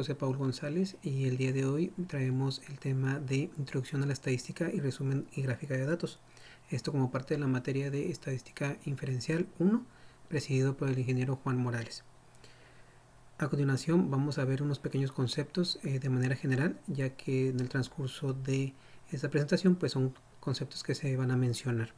José Paul González y el día de hoy traemos el tema de Introducción a la Estadística y Resumen y Gráfica de Datos. Esto como parte de la materia de Estadística Inferencial 1, presidido por el ingeniero Juan Morales. A continuación vamos a ver unos pequeños conceptos de manera general, ya que en el transcurso de esta presentación pues son conceptos que se van a mencionar.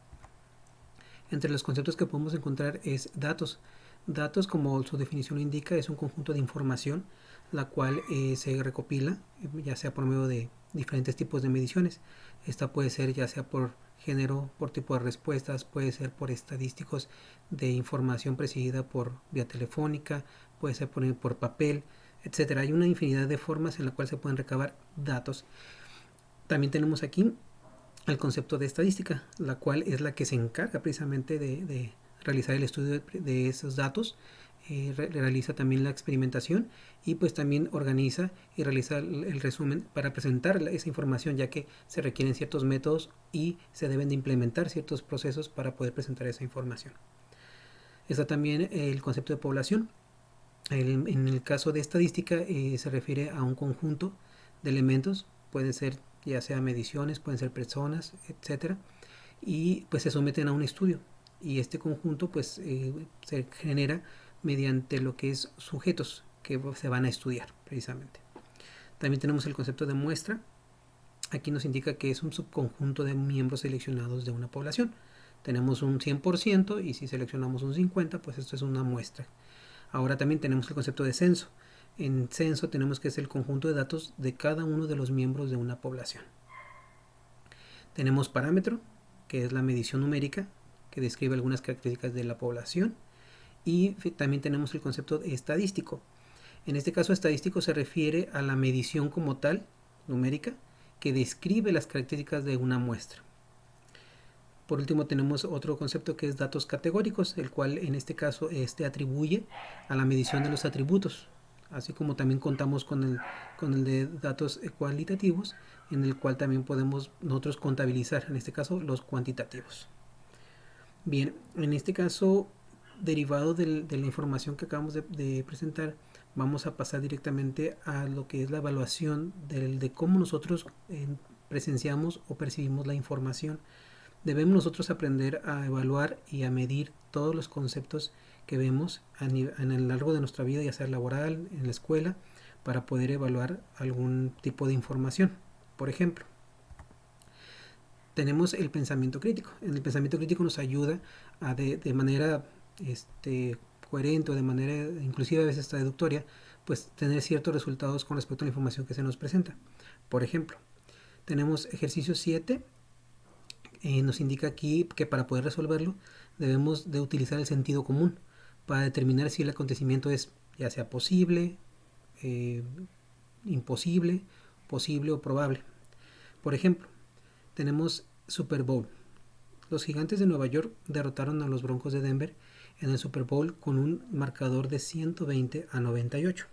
Entre los conceptos que podemos encontrar es datos. Datos, como su definición indica, es un conjunto de información la cual se recopila, ya sea por medio de diferentes tipos de mediciones. Esta puede ser ya sea por género, por tipo de respuestas, puede ser por estadísticos de información presidida por vía telefónica, puede ser por papel, etcétera. Hay una infinidad de formas en la cual se pueden recabar datos. También tenemos aquí el concepto de estadística, la cual es la que se encarga precisamente de realizar el estudio de esos datos, realiza también la experimentación y pues también organiza y realiza el resumen para presentar esa información, ya que se requieren ciertos métodos y se deben de implementar ciertos procesos para poder presentar esa información. Está también el concepto de población. En el caso de estadística se refiere a un conjunto de elementos, pueden ser ya sea mediciones, pueden ser personas, etcétera, y pues se someten a un estudio y este conjunto pues se genera mediante lo que es sujetos que se van a estudiar precisamente. También tenemos el concepto de muestra. Aquí nos indica que es un subconjunto de miembros seleccionados de una población. Tenemos un 100% y si seleccionamos un 50%, pues esto es una muestra. Ahora también tenemos el concepto de censo. En censo tenemos que es el conjunto de datos de cada uno de los miembros de una población. Tenemos parámetro, que es la medición numérica, que describe algunas características de la población. Y también tenemos el concepto de estadístico. En este caso, estadístico se refiere a la medición como tal, numérica, que describe las características de una muestra. Por último, tenemos otro concepto que es datos categóricos, el cual en este caso atribuye a la medición de los atributos, así como también contamos con el de datos cualitativos, en el cual también podemos nosotros contabilizar, en este caso, los cuantitativos. Bien, en este caso, derivado de la información que acabamos de presentar, vamos a pasar directamente a lo que es la evaluación de cómo nosotros presenciamos o percibimos la información. Debemos nosotros aprender a evaluar y a medir todos los conceptos que vemos en el largo de nuestra vida, ya sea laboral, en la escuela, para poder evaluar algún tipo de información. Por ejemplo, tenemos el pensamiento crítico. El pensamiento crítico nos ayuda a de manera coherente o de manera inclusive a veces hasta deductoria, pues tener ciertos resultados con respecto a la información que se nos presenta. Por ejemplo, tenemos ejercicio 7. Nos indica aquí que para poder resolverlo debemos de utilizar el sentido común para determinar si el acontecimiento es ya sea posible, imposible, posible o probable. Por ejemplo, tenemos Super Bowl. Los Gigantes de Nueva York derrotaron a los Broncos de Denver en el Super Bowl con un marcador de 120-98.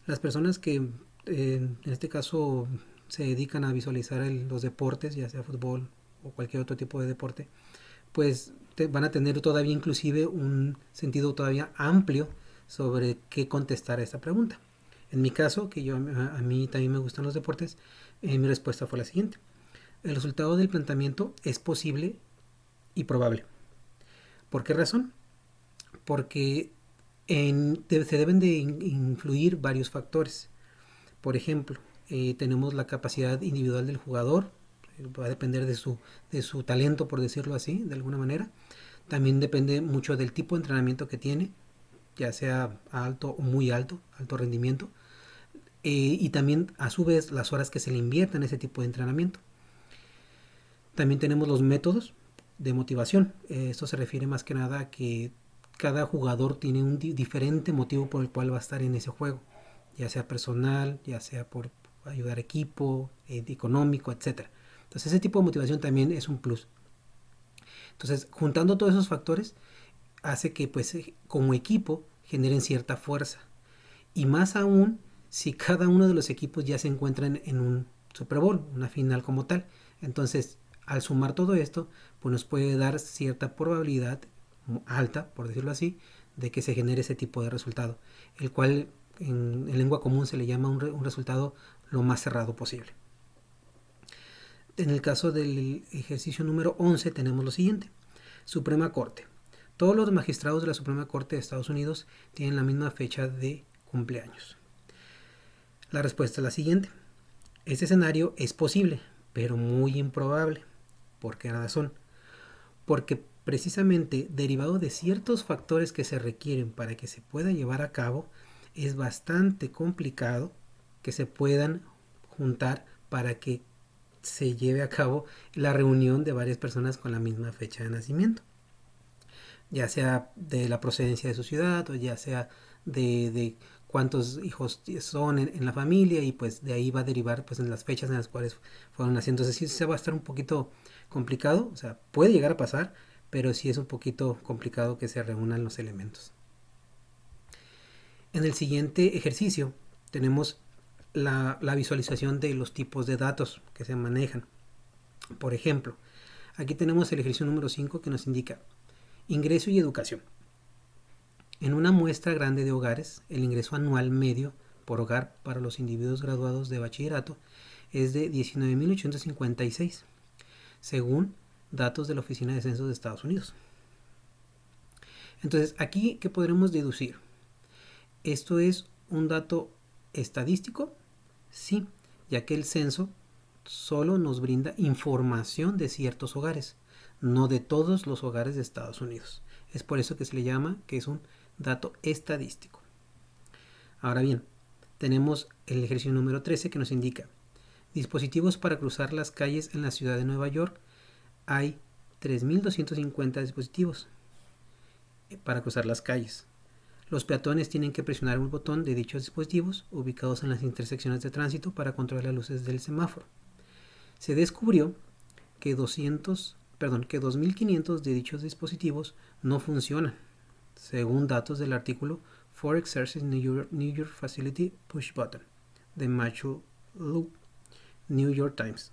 Las personas que en este caso se dedican a visualizar los deportes, ya sea fútbol o cualquier otro tipo de deporte, pues van a tener todavía inclusive un sentido todavía amplio sobre qué contestar a esta pregunta. En mi caso, que a mí también me gustan los deportes, mi respuesta fue la siguiente. El resultado del planteamiento es posible y probable. ¿Por qué razón? Porque se deben de influir varios factores. Por ejemplo, tenemos la capacidad individual del jugador, va a depender de su talento, por decirlo así, de alguna manera. También depende mucho del tipo de entrenamiento que tiene, ya sea alto o muy alto rendimiento. Y también, a su vez, las horas que se le inviertan en ese tipo de entrenamiento. También tenemos los métodos de motivación. Esto se refiere más que nada a que cada jugador tiene un diferente motivo por el cual va a estar en ese juego, ya sea personal, ya sea por ayudar a equipo, económico, etc. Entonces ese tipo de motivación también es un plus. Entonces, juntando todos esos factores, hace que pues como equipo generen cierta fuerza. Y más aún si cada uno de los equipos ya se encuentran en un Super Bowl, una final como tal. Entonces, al sumar todo esto, pues nos puede dar cierta probabilidad alta, por decirlo así, de que se genere ese tipo de resultado, el cual en lengua común se le llama un resultado lo más cerrado posible. En el caso del ejercicio número 11 tenemos lo siguiente. Suprema Corte. Todos los magistrados de la Suprema Corte de Estados Unidos tienen la misma fecha de cumpleaños. La respuesta es la siguiente. Este escenario es posible, pero muy improbable. ¿Por qué razón? Porque precisamente derivado de ciertos factores que se requieren para que se pueda llevar a cabo, es bastante complicado que se puedan juntar para que se lleve a cabo la reunión de varias personas con la misma fecha de nacimiento, ya sea de la procedencia de su ciudad o ya sea de cuántos hijos son en la familia, y pues de ahí va a derivar pues en las fechas en las cuales fueron naciendo. Entonces sí se va a estar un poquito complicado, o sea, puede llegar a pasar, pero sí es un poquito complicado que se reúnan los elementos. En el siguiente ejercicio tenemos la visualización de los tipos de datos que se manejan. Por ejemplo, aquí tenemos el ejercicio número 5 que nos indica ingreso y educación. En una muestra grande de hogares, el ingreso anual medio por hogar para los individuos graduados de bachillerato es de 19.856, según datos de la Oficina de Censos de Estados Unidos. Entonces, aquí, ¿qué podremos deducir? ¿Esto es un dato estadístico? Sí, ya que el censo solo nos brinda información de ciertos hogares, no de todos los hogares de Estados Unidos. Es por eso que se le llama que es un dato estadístico. Ahora bien, tenemos el ejercicio número 13 que nos indica dispositivos para cruzar las calles en la ciudad de Nueva York. Hay 3.250 dispositivos para cruzar las calles. Los peatones tienen que presionar un botón de dichos dispositivos ubicados en las intersecciones de tránsito para controlar las luces del semáforo. Se descubrió que 2.500 de dichos dispositivos no funcionan, según datos del artículo For Exercise New York Facility Push Button de Matthew Lu, New York Times.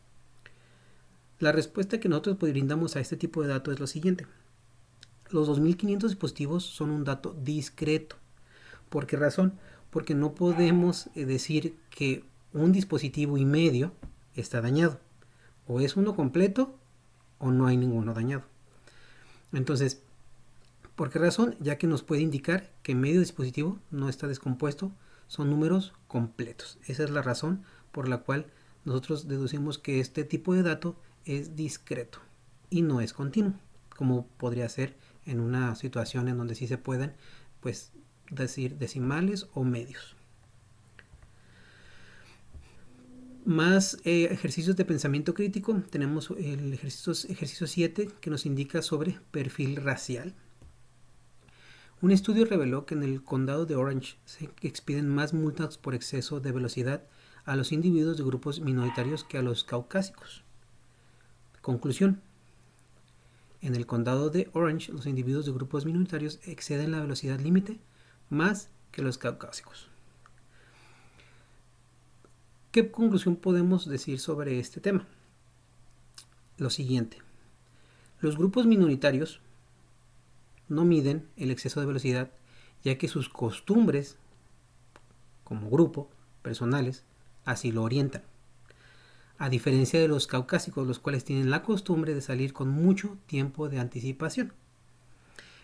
La respuesta que nosotros brindamos a este tipo de datos es lo siguiente. Los 2.500 dispositivos son un dato discreto. ¿Por qué razón? Porque no podemos decir que un dispositivo y medio está dañado. O es uno completo o no hay ninguno dañado. Entonces, ¿por qué razón? Ya que nos puede indicar que medio dispositivo no está descompuesto, son números completos. Esa es la razón por la cual nosotros deducimos que este tipo de dato es discreto y no es continuo, como podría ser en una situación en donde sí se pueden pues decir decimales o medios. Más ejercicios de pensamiento crítico. Tenemos el ejercicio 7 que nos indica sobre perfil racial. Un estudio reveló que en el condado de Orange se expiden más multas por exceso de velocidad a los individuos de grupos minoritarios que a los caucásicos. Conclusión. En el condado de Orange, los individuos de grupos minoritarios exceden la velocidad límite más que los caucásicos. ¿Qué conclusión podemos decir sobre este tema? Lo siguiente. Los grupos minoritarios no miden el exceso de velocidad, ya que sus costumbres, como grupo, personales, así lo orientan. A diferencia de los caucásicos, los cuales tienen la costumbre de salir con mucho tiempo de anticipación.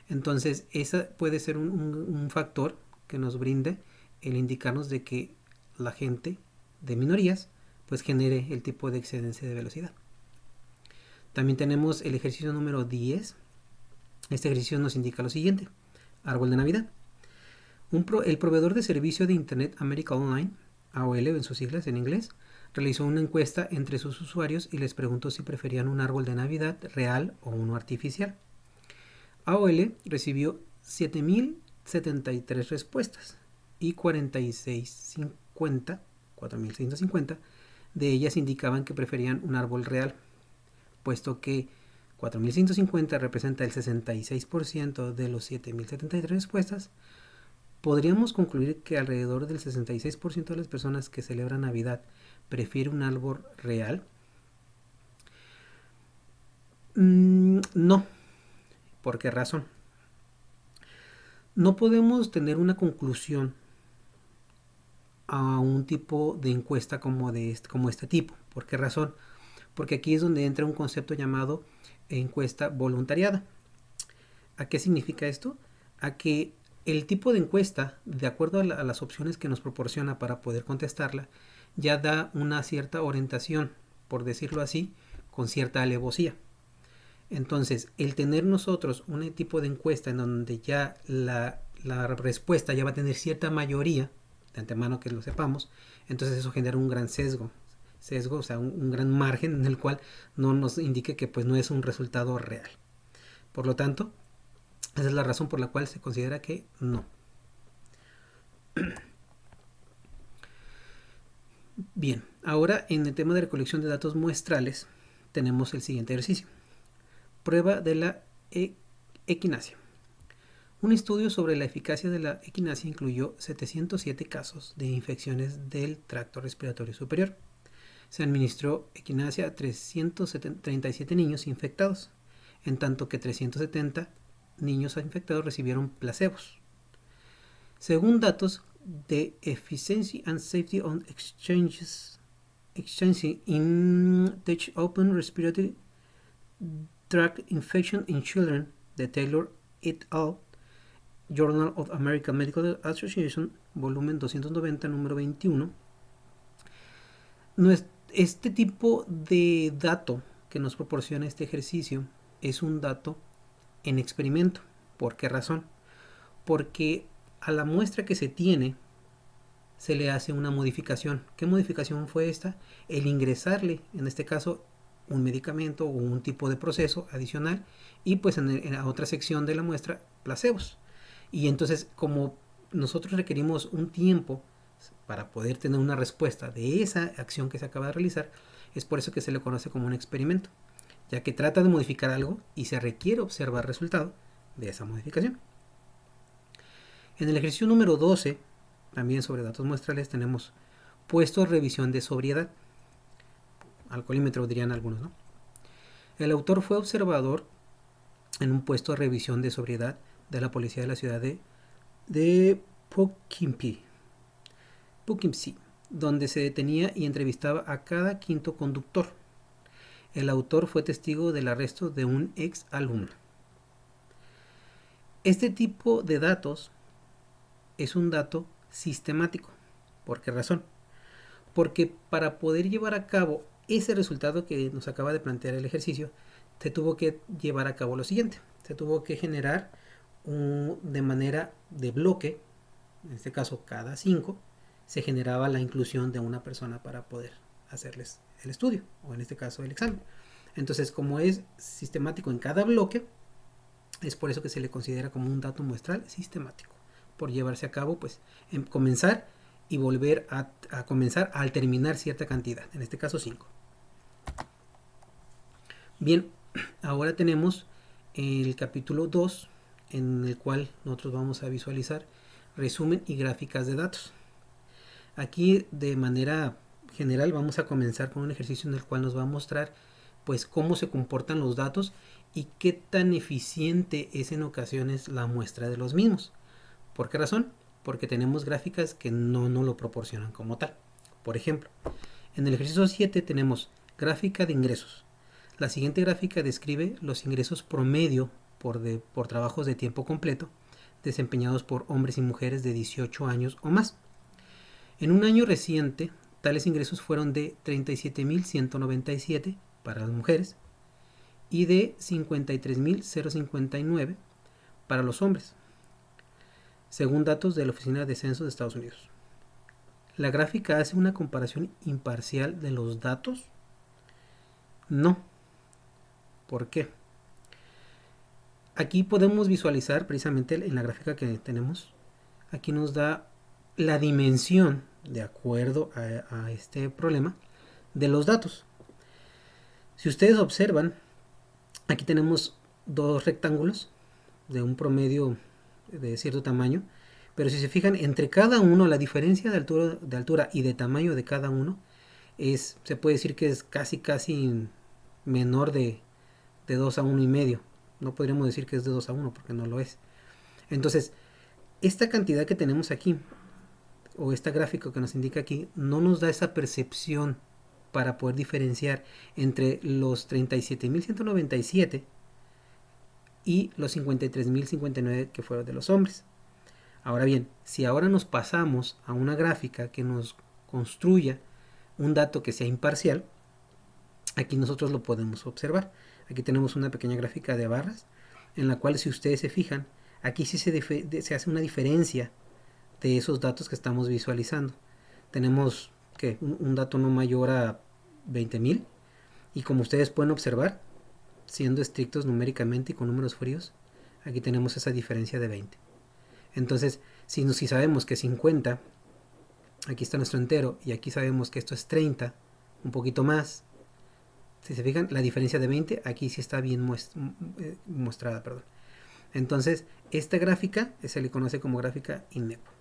Entonces, ese puede ser un factor que nos brinde el indicarnos de que la gente de minorías pues genere el tipo de excedencia de velocidad. También tenemos el ejercicio número 10. Este ejercicio nos indica lo siguiente. Árbol de Navidad. El proveedor de servicio de Internet America Online, AOL en sus siglas en inglés, realizó una encuesta entre sus usuarios y les preguntó si preferían un árbol de Navidad real o uno artificial. AOL recibió 7.073 respuestas y 4.650 de ellas indicaban que preferían un árbol real, puesto que 4.150 representa el 66% de los 7.073 respuestas. Podríamos concluir que alrededor del 66% de las personas que celebran Navidad prefiere un árbol real. No. ¿Por qué razón? No podemos tener una conclusión a un tipo de encuesta como este tipo. ¿Por qué razón? Porque aquí es donde entra un concepto llamado encuesta voluntariada. ¿A qué significa esto? A que el tipo de encuesta, de acuerdo a las opciones que nos proporciona para poder contestarla, ya da una cierta orientación, por decirlo así, con cierta alevosía. Entonces, el tener nosotros un tipo de encuesta en donde ya la respuesta ya va a tener cierta mayoría, de antemano que lo sepamos, entonces eso genera un gran sesgo, o sea, un gran margen en el cual no nos indique que pues no es un resultado real. Por lo tanto, esa es la razón por la cual se considera que no. Bien, ahora en el tema de recolección de datos muestrales tenemos el siguiente ejercicio. Prueba de la equinacia. Un estudio sobre la eficacia de la equinacia incluyó 707 casos de infecciones del tracto respiratorio superior. Se administró equinacia a 337 niños infectados, en tanto que 370 niños infectados recibieron placebos. Según datos de Efficiency and Safety on Exchanges in Touch Open Respiratory Tract Infection in Children de Taylor et al., Journal of American Medical Association, volumen 290, número 21, este tipo de dato que nos proporciona este ejercicio es un dato en experimento. ¿Por qué razón? Porque a la muestra que se tiene se le hace una modificación. ¿Qué modificación fue esta? El ingresarle, en este caso, un medicamento o un tipo de proceso adicional y pues en la otra sección de la muestra, placebos. Y entonces, como nosotros requerimos un tiempo para poder tener una respuesta de esa acción que se acaba de realizar, es por eso que se le conoce como un experimento, ya que trata de modificar algo y se requiere observar el resultado de esa modificación. En el ejercicio número 12, también sobre datos muestrales, tenemos puesto de revisión de sobriedad. Alcoholímetro dirían algunos, ¿no? El autor fue observador en un puesto de revisión de sobriedad de la policía de la ciudad de Poughkeepsie, donde se detenía y entrevistaba a cada quinto conductor. El autor fue testigo del arresto de un ex alumno. Este tipo de datos es un dato sistemático. ¿Por qué razón? Porque para poder llevar a cabo ese resultado que nos acaba de plantear el ejercicio, se tuvo que llevar a cabo lo siguiente. Se tuvo que generar de manera de bloque, en este caso cada 5, se generaba la inclusión de una persona para poder hacerles el estudio, o en este caso el examen. Entonces, como es sistemático en cada bloque, es por eso que se le considera como un dato muestral sistemático, por llevarse a cabo, pues, en comenzar y volver a comenzar al terminar cierta cantidad, en este caso 5. Bien, ahora tenemos el capítulo 2, en el cual nosotros vamos a visualizar resumen y gráficas de datos. Aquí de manera general vamos a comenzar con un ejercicio en el cual nos va a mostrar pues cómo se comportan los datos y qué tan eficiente es en ocasiones la muestra de los mismos. ¿Por qué razón? Porque tenemos gráficas que no lo proporcionan como tal. Por ejemplo, en el ejercicio 7 tenemos gráfica de ingresos. La siguiente gráfica describe los ingresos promedio por trabajos de tiempo completo desempeñados por hombres y mujeres de 18 años o más. En un año reciente, tales ingresos fueron de 37.197 para las mujeres y de 53.059 para los hombres, según datos de la Oficina de Censos de Estados Unidos. ¿La gráfica hace una comparación imparcial de los datos? No. ¿Por qué? Aquí podemos visualizar precisamente en la gráfica que tenemos, aquí nos da la dimensión, de acuerdo a este problema, de los datos. Si ustedes observan, aquí tenemos dos rectángulos de un promedio de cierto tamaño, pero si se fijan, entre cada uno, la diferencia de altura y de tamaño de cada uno se puede decir que es casi menor de 2 a 1,5. No podríamos decir que es de 2 a 1 porque no lo es. Entonces, esta cantidad que tenemos aquí o esta gráfica que nos indica aquí no nos da esa percepción para poder diferenciar entre los 37.197 y los 53.059 que fueron de los hombres. Ahora bien, si ahora nos pasamos a una gráfica que nos construya un dato que sea imparcial, aquí nosotros lo podemos observar. Aquí tenemos una pequeña gráfica de barras en la cual, si ustedes se fijan, aquí sí se hace una diferencia de esos datos que estamos visualizando. Tenemos que un dato no mayor a 20.000, y como ustedes pueden observar, siendo estrictos numéricamente y con números fríos, aquí tenemos esa diferencia de 20. Entonces, si sabemos que 50, aquí está nuestro entero, y aquí sabemos que esto es 30, un poquito más, si se fijan, la diferencia de 20 aquí sí está bien mostrada. Entonces, esta gráfica se le conoce como gráfica INEPO.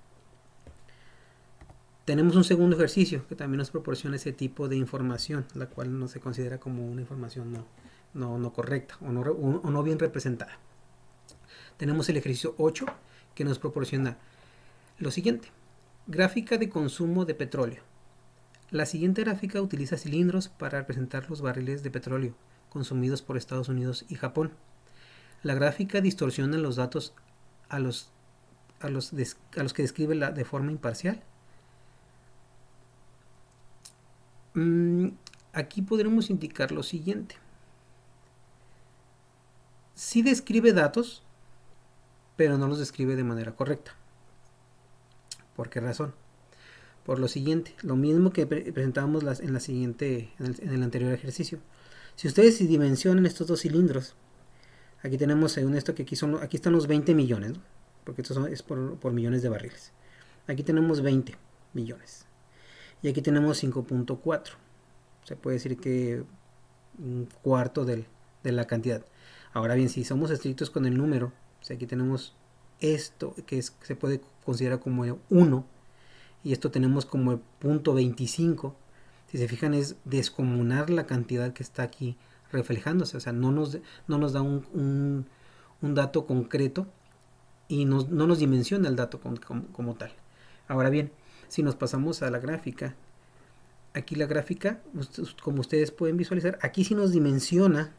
Tenemos un segundo ejercicio que también nos proporciona ese tipo de información, la cual no se considera como una información no correcta o no bien representada. Tenemos el ejercicio 8, que nos proporciona lo siguiente: gráfica de consumo de petróleo. La siguiente gráfica utiliza cilindros para representar los barriles de petróleo consumidos por Estados Unidos y Japón. La gráfica distorsiona los datos a los que describe de forma imparcial. Aquí podremos indicar lo siguiente: sí describe datos, pero no los describe de manera correcta. ¿Por qué razón? Por lo siguiente, lo mismo que presentábamos en el anterior ejercicio. Si ustedes dimensionan estos dos cilindros, aquí tenemos, según esto, que aquí están los 20 millones, ¿no? Porque esto es por millones de barriles. Aquí tenemos 20 millones. Y aquí tenemos 5.4. Se puede decir que un cuarto de la cantidad. Ahora bien, si somos estrictos con el número, o sea, aquí tenemos esto que se puede considerar como 1, y esto tenemos como el punto 25. Si se fijan, es descomunal la cantidad que está aquí reflejándose. O sea, no nos da un dato concreto y no nos dimensiona el dato como tal. Ahora bien, si nos pasamos a la gráfica, aquí la gráfica, como ustedes pueden visualizar, aquí sí nos dimensiona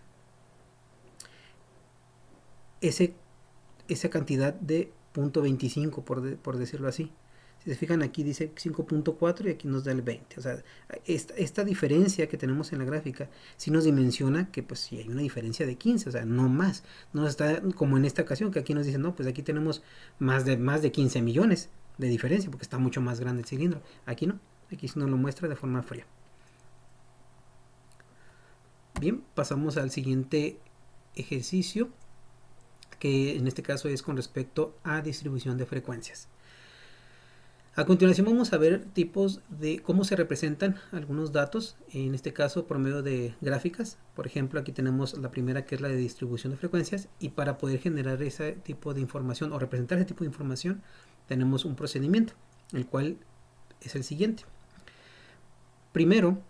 esa cantidad de punto 25, por decirlo así. Si se fijan, aquí dice 5.4 y aquí nos da el 20. O sea, esta diferencia que tenemos en la gráfica sí nos dimensiona que pues sí hay una diferencia de 15, o sea, no más. No está como en esta ocasión, que aquí nos dicen, no, pues aquí tenemos más de 15 millones de diferencia, porque está mucho más grande el cilindro. Aquí no, aquí sí nos lo muestra de forma fría. Bien, pasamos al siguiente ejercicio, que en este caso es con respecto a distribución de frecuencias. A continuación vamos a ver tipos de cómo se representan algunos datos, en este caso por medio de gráficas. Por ejemplo, aquí tenemos la primera, que es la de distribución de frecuencias, y para poder generar ese tipo de información o representar ese tipo de información tenemos un procedimiento, el cual es el siguiente. Primero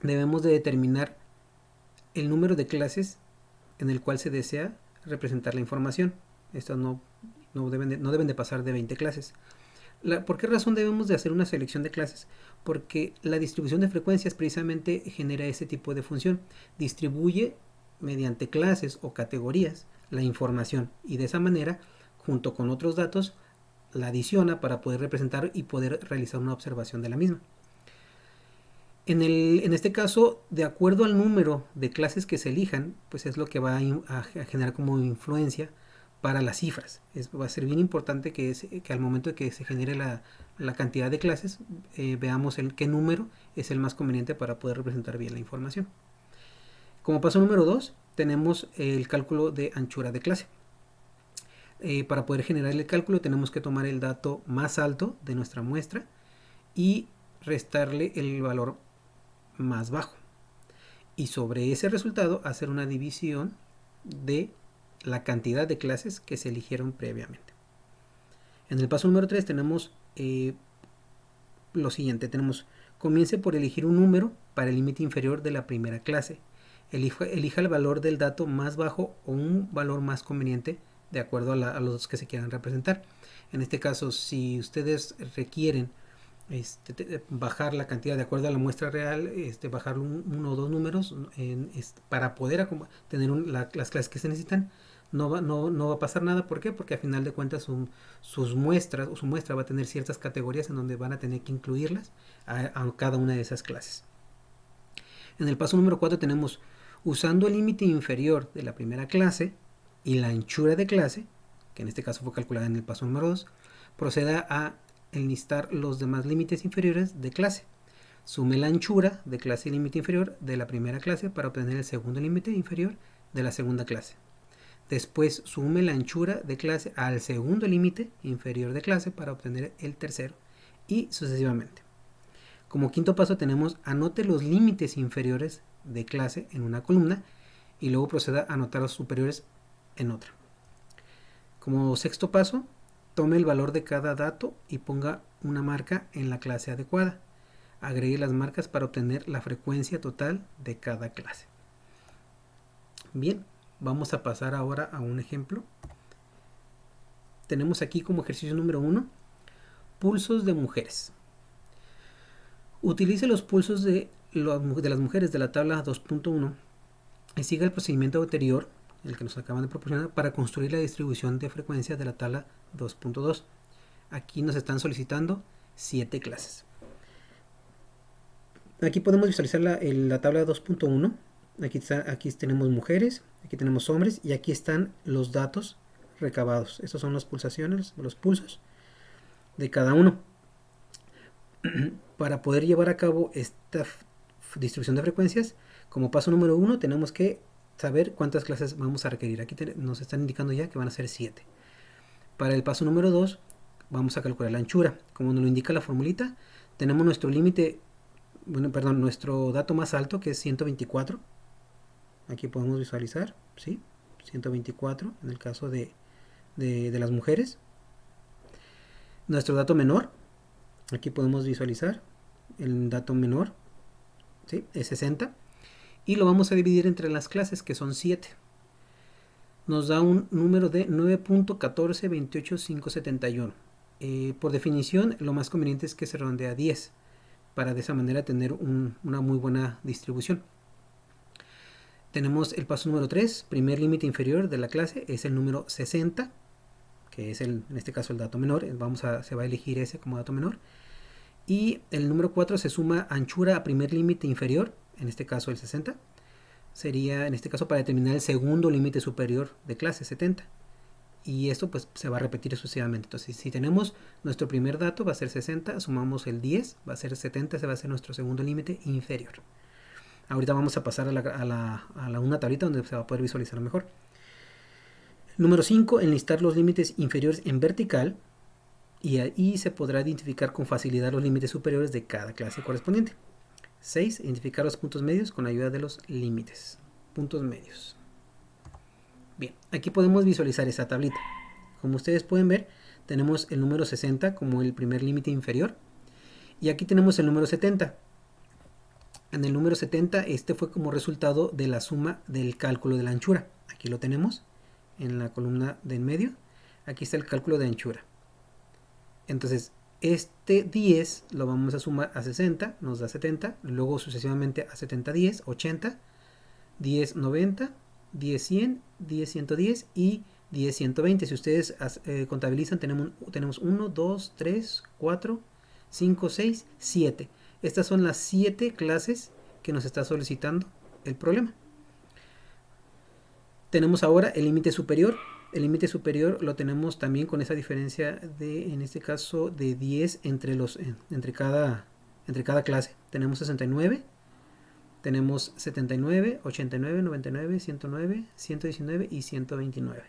debemos de determinar el número de clases en el cual se desea representar la información. Estas no deben de pasar de 20 clases. ¿Por qué razón debemos de hacer una selección de clases? Porque la distribución de frecuencias precisamente genera ese tipo de función. Distribuye mediante clases o categorías la información, y de esa manera, junto con otros datos, la adiciona para poder representar y poder realizar una observación de la misma. En este caso, de acuerdo al número de clases que se elijan, pues es lo que va a generar como influencia para las cifras. Va a ser bien importante que al momento de que se genere la cantidad de clases, veamos qué número es el más conveniente para poder representar bien la información. Como paso número 2, tenemos el cálculo de anchura de clase. Para poder generar el cálculo tenemos que tomar el dato más alto de nuestra muestra y restarle el valor más bajo, y sobre ese resultado hacer una división de la cantidad de clases que se eligieron previamente. En el paso número 3 tenemos lo siguiente. Comience por elegir un número para el límite inferior de la primera clase. Elija el valor del dato más bajo o un valor más conveniente de acuerdo a los que se quieran representar. En este caso, si ustedes requieren bajar la cantidad de acuerdo a la muestra real, bajar uno o dos números para poder tener las clases que se necesitan. No va a pasar nada. ¿Por qué? Porque a final de cuentas sus muestras o su muestra va a tener ciertas categorías en donde van a tener que incluirlas a cada una de esas clases. En el paso número 4 tenemos usando el límite inferior de la primera clase y la anchura de clase, que en este caso fue calculada en el paso número 2, proceda a enlistar los demás límites inferiores de clase. Sume la anchura de clase y límite inferior de la primera clase para obtener el segundo límite inferior de la segunda clase. Después sume la anchura de clase al segundo límite inferior de clase para obtener el tercero y sucesivamente. Como quinto paso tenemos anote los límites inferiores de clase en una columna y luego proceda a anotar los superiores en otra. Como sexto paso, tome el valor de cada dato y ponga una marca en la clase adecuada. Agregue las marcas para obtener la frecuencia total de cada clase. Bien, vamos a pasar ahora a un ejemplo. Tenemos aquí como ejercicio número 1, pulsos de mujeres. Utilice los pulsos de las mujeres de la tabla 2.1 y siga el procedimiento anterior, el que nos acaban de proporcionar, para construir la distribución de frecuencia de la tabla 2.2. Aquí nos están solicitando 7 clases. Aquí podemos visualizar la tabla 2.1. Aquí tenemos mujeres, aquí tenemos hombres y aquí están los datos recabados. Estos son las pulsaciones, los pulsos de cada uno. Para poder llevar a cabo esta distribución de frecuencias, como paso número 1 tenemos que saber cuántas clases vamos a requerir. Aquí nos están indicando ya que van a ser 7. Para el paso número 2 vamos a calcular la anchura. Como nos lo indica la formulita, tenemos nuestro límite, nuestro dato más alto, que es 124. Aquí podemos visualizar, ¿sí? 124 en el caso de las mujeres. Nuestro dato menor, aquí podemos visualizar el dato menor, ¿sí? Es 60. Y lo vamos a dividir entre las clases, que son 7. Nos da un número de 9.1428571. Por definición, lo más conveniente es que se redondee a 10, para de esa manera tener una muy buena distribución. Tenemos el paso número 3, primer límite inferior de la clase, es el número 60, que es en este caso el dato menor. Se va a elegir ese como dato menor. Y el número 4 se suma anchura a primer límite inferior, en este caso el 60. Sería en este caso para determinar el segundo límite superior de clase, 70. Y esto pues se va a repetir sucesivamente. Entonces, si tenemos nuestro primer dato, va a ser 60, sumamos el 10, va a ser 70, ese va a ser nuestro segundo límite inferior. Ahorita vamos a pasar a una tablita donde se va a poder visualizar mejor. Número 5, enlistar los límites inferiores en vertical, y ahí se podrá identificar con facilidad los límites superiores de cada clase correspondiente. 6, identificar los puntos medios con ayuda de los límites. Puntos medios. Bien, aquí podemos visualizar esa tablita. Como ustedes pueden ver, tenemos el número 60 como el primer límite inferior. Y aquí tenemos el número 70. En el número 70, este fue como resultado de la suma del cálculo de la anchura. Aquí lo tenemos en la columna de en medio. Aquí está el cálculo de anchura. Entonces, este 10 lo vamos a sumar a 60, nos da 70. Luego sucesivamente a 70, 10, 80, 10, 90, 10, 100, 10, 110 y 10, 120. Si ustedes contabilizan, tenemos 1, 2, 3, 4, 5, 6, 7. Estas son las 7 clases que nos está solicitando el problema. Tenemos ahora el límite superior. El límite superior lo tenemos también con esa diferencia de, en este caso, de 10 entre cada clase. Tenemos 69, tenemos 79, 89, 99, 109, 119 y 129.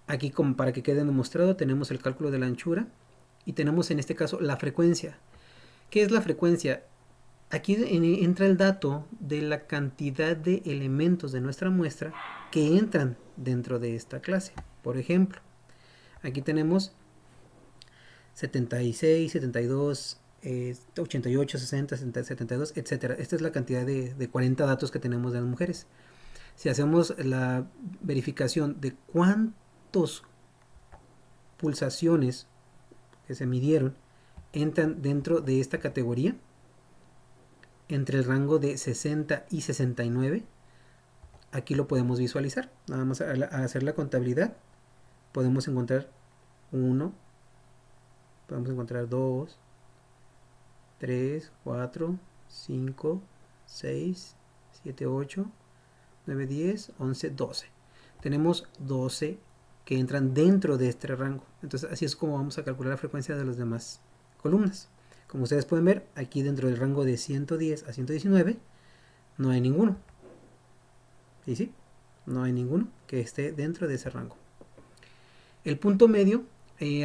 Aquí, como para que quede demostrado, tenemos el cálculo de la anchura y tenemos en este caso la frecuencia. ¿Qué es la frecuencia? Aquí entra el dato de la cantidad de elementos de nuestra muestra que entran dentro de esta clase. Por ejemplo, aquí tenemos 76, 72, 88, 60, 72, etc. Esta es la cantidad de 40 datos que tenemos de las mujeres. Si hacemos la verificación de cuántas pulsaciones que se midieron entran dentro de esta categoría entre el rango de 60 y 69. Aquí lo podemos visualizar. Nada más al hacer la contabilidad podemos encontrar 1, podemos encontrar 2, 3, 4, 5, 6, 7, 8, 9, 10, 11, 12. Tenemos 12 que entran dentro de este rango. Entonces así es como vamos a calcular la frecuencia de las demás columnas. Como ustedes pueden ver, aquí dentro del rango de 110 a 119 no hay ninguno. ¿Y sí? No hay ninguno que esté dentro de ese rango. El punto medio,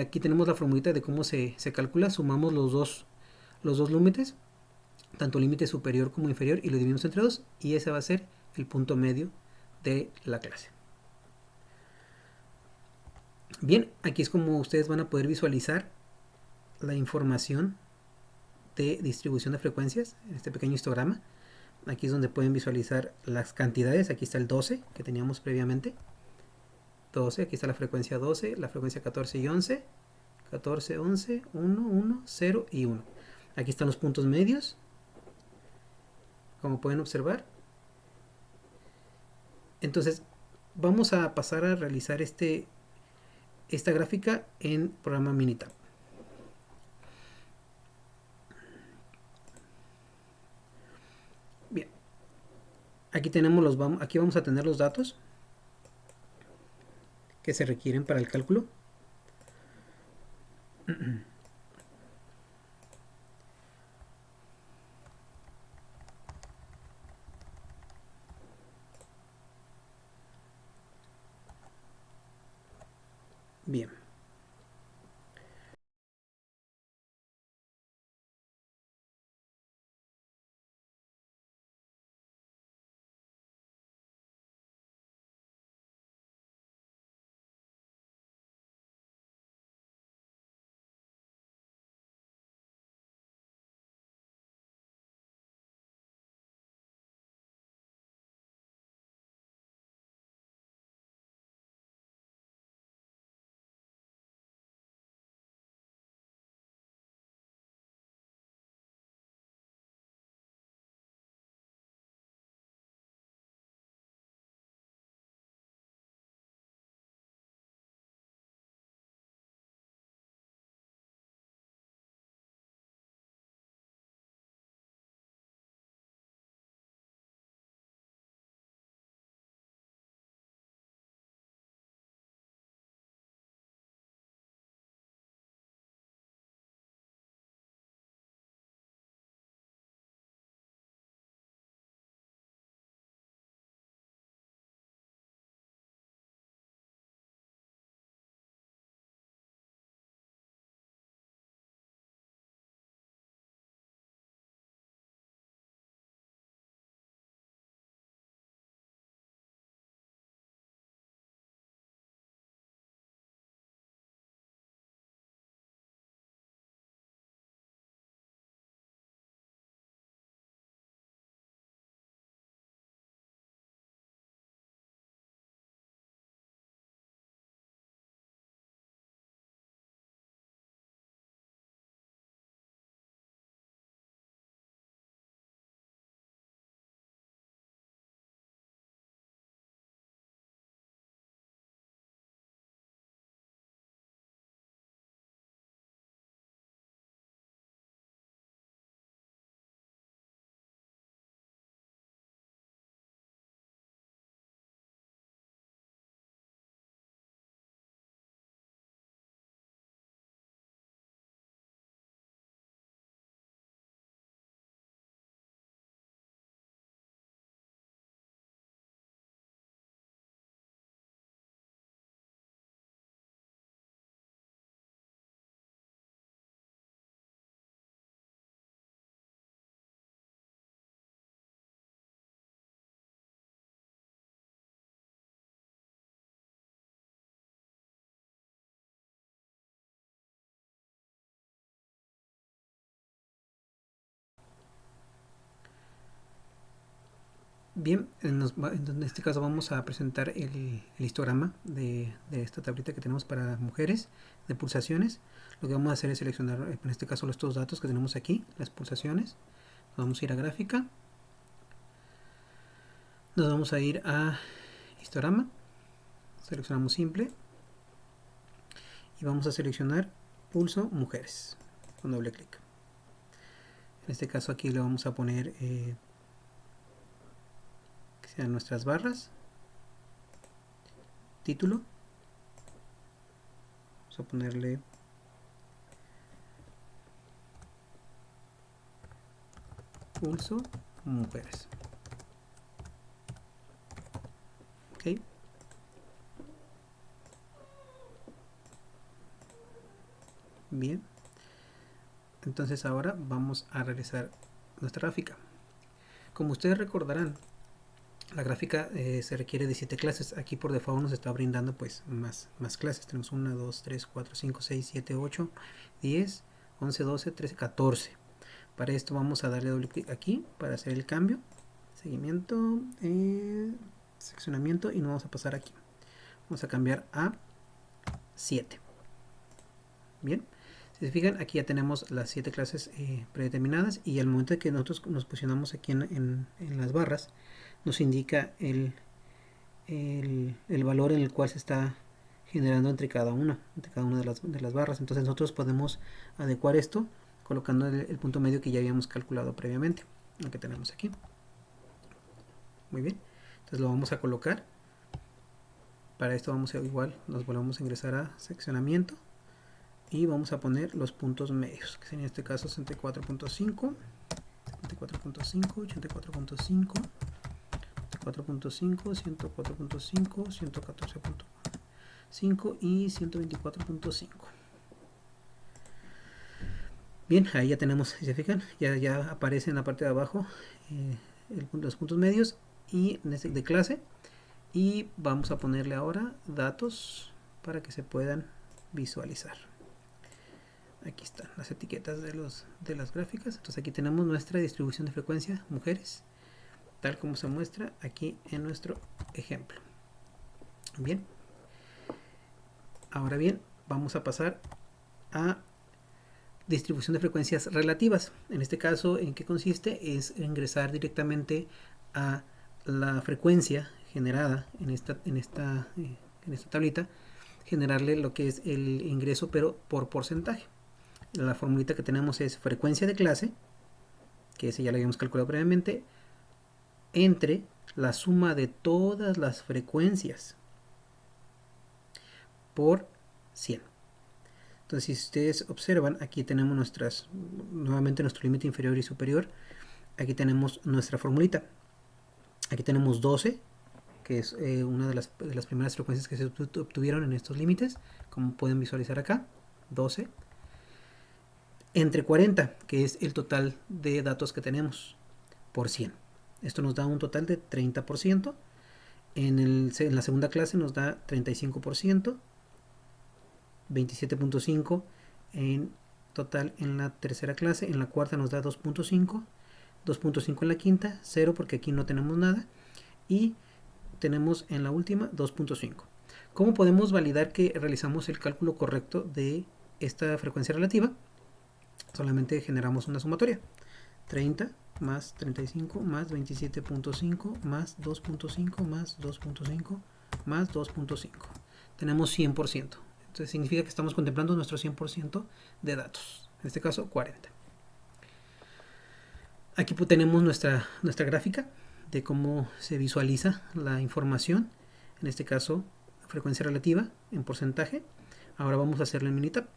aquí tenemos la formulita de cómo se calcula. Sumamos los dos límites, tanto límite superior como inferior, y lo dividimos entre 2, y ese va a ser el punto medio de la clase. Bien, aquí es como ustedes van a poder visualizar la información de distribución de frecuencias en este pequeño histograma. Aquí es donde pueden visualizar las cantidades. Aquí está el 12 que teníamos previamente. 12, aquí está la frecuencia 12, la frecuencia 14 y 11. 14, 11, 1, 1, 0 y 1. Aquí están los puntos medios, como pueden observar. Entonces, vamos a pasar a realizar esta gráfica en programa Minitab. Bien, aquí aquí vamos a tener los datos que se requieren para el cálculo. Bien. Bien, en este caso vamos a presentar el histograma de esta tablita que tenemos para mujeres de pulsaciones. Lo que vamos a hacer es seleccionar, en este caso, estos datos que tenemos aquí, las pulsaciones. Vamos a ir a gráfica. Nos vamos a ir a histograma. Seleccionamos simple. Y vamos a seleccionar pulso mujeres con doble clic. En este caso aquí le vamos a poner que sean nuestras barras, título, vamos a ponerle pulso mujeres. Ok. Bien, entonces ahora vamos a realizar nuestra gráfica. Como ustedes recordarán, la gráfica se requiere de 7 clases. Aquí por default nos está brindando pues más clases. Tenemos 1, 2, 3, 4, 5, 6, 7, 8, 10, 11, 12, 13, 14. Para esto vamos a darle doble clic aquí para hacer el cambio. Seguimiento, seccionamiento, y nos vamos a pasar aquí. Vamos a cambiar a 7. Bien. Si se fijan, aquí ya tenemos las 7 clases predeterminadas, y al momento de que nosotros nos posicionamos aquí en las barras, nos indica el valor en el cual se está generando entre cada una de las barras. Entonces nosotros podemos adecuar esto colocando el punto medio que ya habíamos calculado previamente, lo que tenemos aquí. Muy bien, entonces lo vamos a colocar. Para esto vamos a igual, nos volvemos a ingresar a seccionamiento y vamos a poner los puntos medios, que sería en este caso 64.5, 74.5, 84.5, 4.5, 104.5, 114.5 y 124.5. Bien, ahí ya tenemos, si se fijan, ya aparece en la parte de abajo los puntos medios y de clase. Y vamos a ponerle ahora datos para que se puedan visualizar. Aquí están las etiquetas de las gráficas. Entonces aquí tenemos nuestra distribución de frecuencia mujeres, tal como se muestra aquí en nuestro ejemplo. Bien, ahora bien, vamos a pasar a distribución de frecuencias relativas. En este caso, ¿en qué consiste? Es ingresar directamente a la frecuencia generada en esta tablita, generarle lo que es el ingreso, pero por porcentaje. La formulita que tenemos es frecuencia de clase, que ese ya lo habíamos calculado previamente, entre la suma de todas las frecuencias por 100. Entonces, si ustedes observan, aquí tenemos nuevamente nuestro límite inferior y superior. Aquí tenemos nuestra formulita. Aquí tenemos 12, que es una de las primeras frecuencias que se obtuvieron en estos límites, como pueden visualizar acá, 12. Entre 40, que es el total de datos que tenemos, por 100. Esto nos da un total de 30%. En la segunda clase nos da 35%, 27.5 en total en la tercera clase. En la cuarta nos da 2.5, 2.5 en la quinta, 0 porque aquí no tenemos nada, y tenemos en la última 2.5. ¿Cómo podemos validar que realizamos el cálculo correcto de esta frecuencia relativa? Solamente generamos una sumatoria. 30 más 35 más 27.5 más 2.5 más 2.5 más 2.5. Tenemos 100%. Entonces significa que estamos contemplando nuestro 100% de datos. En este caso 40. Aquí tenemos nuestra gráfica de cómo se visualiza la información. En este caso, frecuencia relativa en porcentaje. Ahora vamos a hacerlo en Minitab.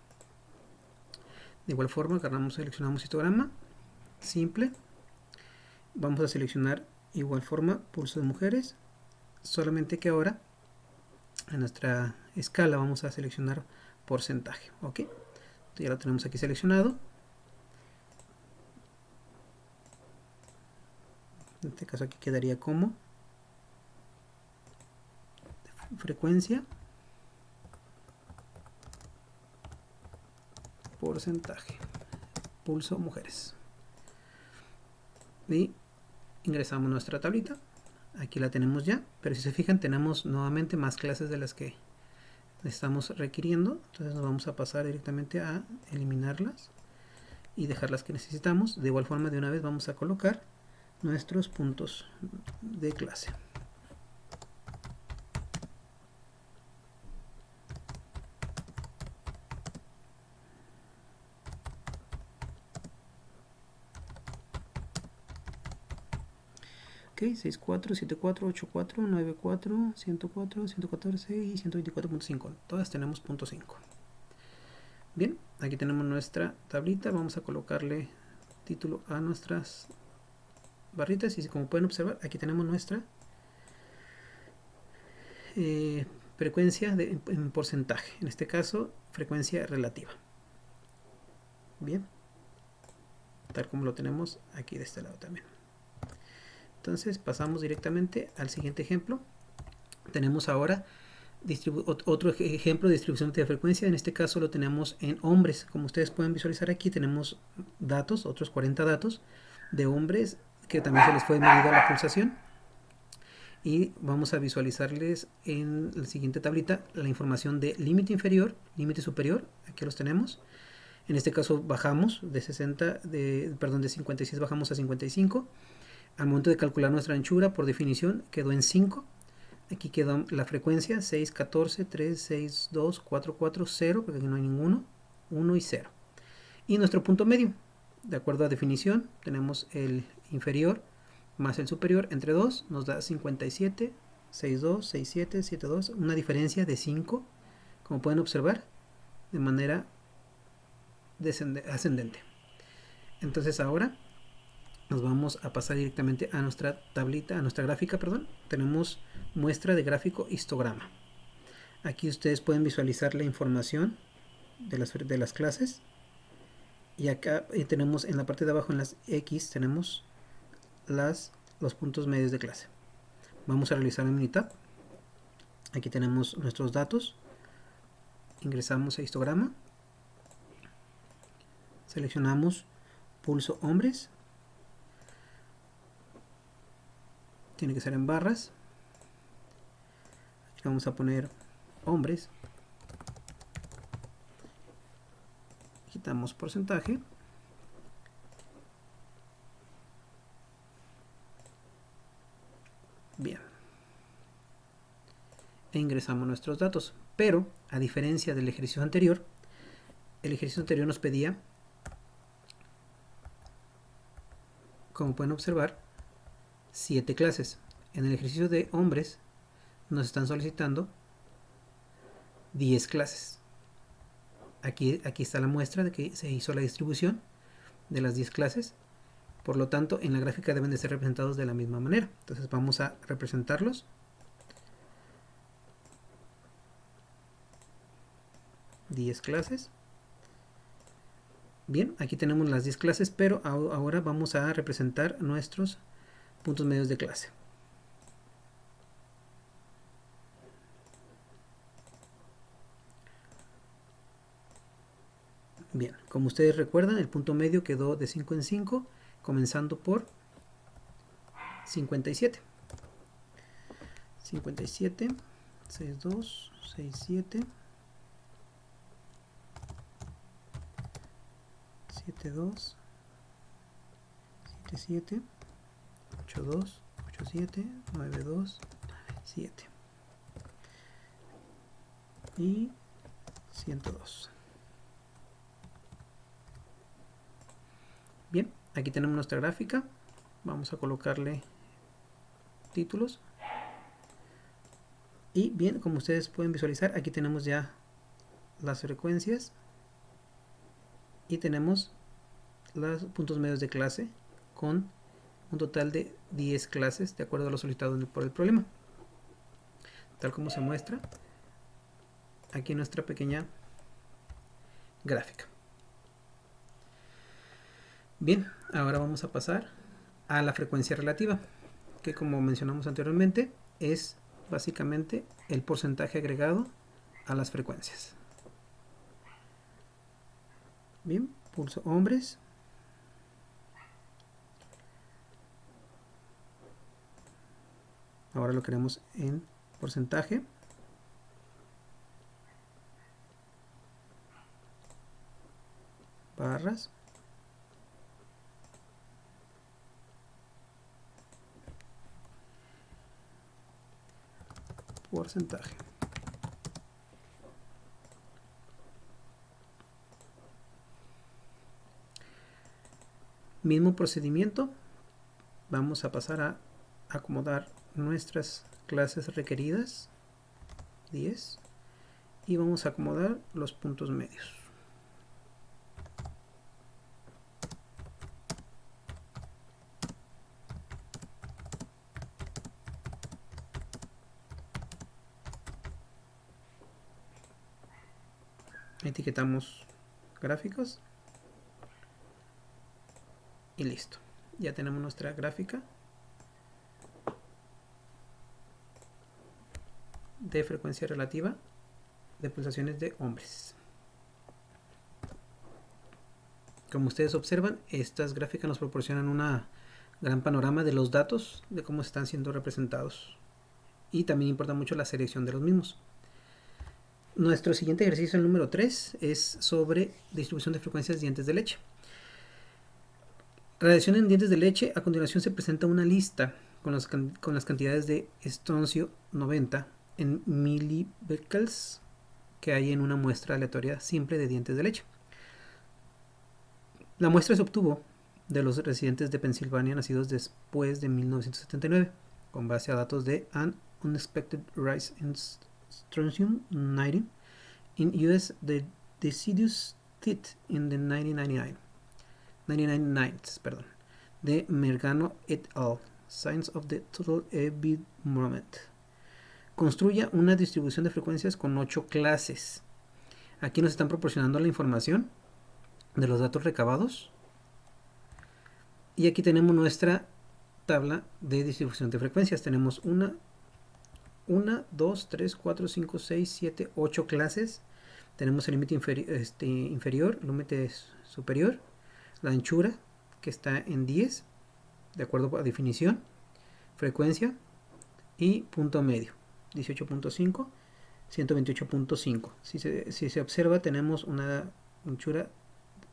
De igual forma, seleccionamos histograma simple. Vamos a seleccionar igual forma pulso de mujeres. Solamente que ahora en nuestra escala vamos a seleccionar porcentaje. Ok, ya lo tenemos aquí seleccionado. En este caso aquí quedaría como frecuencia porcentaje pulso mujeres, y ingresamos nuestra tablita. Aquí la tenemos ya, pero si se fijan tenemos nuevamente más clases de las que estamos requiriendo. Entonces nos vamos a pasar directamente a eliminarlas y dejar las que necesitamos. De igual forma, de una vez vamos a colocar nuestros puntos de clase. Ok, 64, 74, 84, 94, 104, 114 y 124.5. Todas tenemos punto 5. Bien, aquí tenemos nuestra tablita. Vamos a colocarle título a nuestras barritas y como pueden observar, aquí tenemos nuestra frecuencia en porcentaje. En este caso, frecuencia relativa. Bien, tal como lo tenemos aquí de este lado también. Entonces pasamos directamente al siguiente ejemplo. Tenemos ahora otro ejemplo de distribución de frecuencia. En este caso lo tenemos en hombres. Como ustedes pueden visualizar aquí, tenemos datos, otros 40 datos de hombres que también se les fue medida la pulsación. Y vamos a visualizarles en la siguiente tablita la información de límite inferior, límite superior. Aquí los tenemos. En este caso bajamos de 56 bajamos a 55. Al momento de calcular nuestra anchura, por definición, quedó en 5. Aquí quedó la frecuencia 6, 14, 3, 6, 2, 4, 4, 0, porque aquí no hay ninguno, 1 y 0. Y nuestro punto medio, de acuerdo a definición, tenemos el inferior más el superior entre 2, nos da 57, 62, 67, 72, una diferencia de 5, como pueden observar, de manera ascendente. Entonces ahora nos vamos a pasar directamente a nuestra tablita, a nuestra gráfica, perdón. Tenemos muestra de gráfico histograma. Aquí ustedes pueden visualizar la información de las clases. Y acá tenemos en la parte de abajo, en las X, tenemos los puntos medios de clase. Vamos a realizar un minitab. Aquí tenemos nuestros datos. Ingresamos a histograma. Seleccionamos pulso hombres. Tiene que ser en barras. Aquí vamos a poner hombres. Quitamos porcentaje. Bien. E ingresamos nuestros datos. Pero, a diferencia del ejercicio anterior, el ejercicio anterior nos pedía, como pueden observar, 7 clases. En el ejercicio de hombres nos están solicitando 10 clases. Aquí está la muestra de que se hizo la distribución de las 10 clases. Por lo tanto, en la gráfica deben de ser representados de la misma manera. Entonces vamos a representarlos. 10 clases. Bien, aquí tenemos las 10 clases, pero ahora vamos a representar nuestros puntos medios de clase. Bien, como ustedes recuerdan, el punto medio quedó de 5 en 5, comenzando por 57. 57, 62, 67, 72, 77, 82, 87, 92, 7 y 102. Bien, aquí tenemos nuestra gráfica. Vamos a colocarle títulos. Y bien, como ustedes pueden visualizar, aquí tenemos ya las frecuencias y tenemos los puntos medios de clase con un total de 10 clases de acuerdo a lo solicitado por el problema, tal como se muestra aquí en nuestra pequeña gráfica. Bien, ahora vamos a pasar a la frecuencia relativa, que como mencionamos anteriormente es básicamente el porcentaje agregado a las frecuencias. Bien, pulso hombres. Ahora lo queremos en porcentaje. Barras. Porcentaje. Mismo procedimiento. Vamos a pasar a acomodar nuestras clases requeridas, 10, y vamos a acomodar los puntos medios. Etiquetamos gráficos y listo. Ya tenemos nuestra gráfica de frecuencia relativa de pulsaciones de hombres. Como ustedes observan, estas gráficas nos proporcionan una gran panorama de los datos, de cómo están siendo representados. Y también importa mucho la selección de los mismos. Nuestro siguiente ejercicio, el número 3, es sobre distribución de frecuencias de dientes de leche. Radiación en dientes de leche. A continuación se presenta una lista con las cantidades de estroncio 90 en milibecquerels que hay en una muestra aleatoria simple de dientes de leche. La muestra se obtuvo de los residentes de Pensilvania nacidos después de 1979, con base a datos de An Unexpected Rise in Strontium 90 in US Deciduous Teeth in the 1999, de Mergano et al. Science of the Total Bit Moment. Construya una distribución de frecuencias con 8 clases. Aquí nos están proporcionando la información de los datos recabados. Y aquí tenemos nuestra tabla de distribución de frecuencias. Tenemos 1, 2, 3, 4, 5, 6, 7, 8 clases. Tenemos el límite inferior, el límite superior, la anchura que está en 10, de acuerdo a definición, frecuencia y punto medio, 18.5, 128.5. Si se observa, tenemos una anchura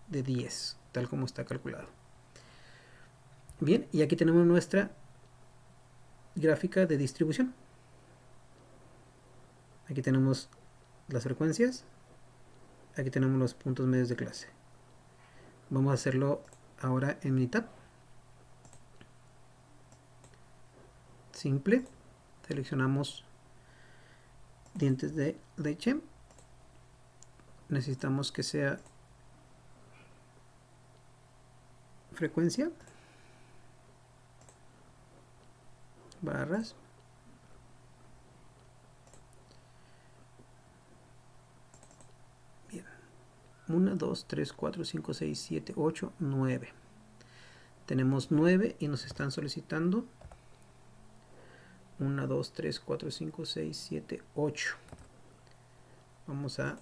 de 10, tal como está calculado. Bien, y aquí tenemos nuestra gráfica de distribución. Aquí tenemos las frecuencias. Aquí tenemos los puntos medios de clase. Vamos a hacerlo ahora en Minitab. Simple. Seleccionamos dientes de leche. Necesitamos que sea frecuencia. Barras. Bien. 1, 2, 3, 4, 5, 6, 7, 8, 9. Tenemos 9 y nos están solicitando 1, 2, 3, 4, 5, 6, 7, 8. Vamos a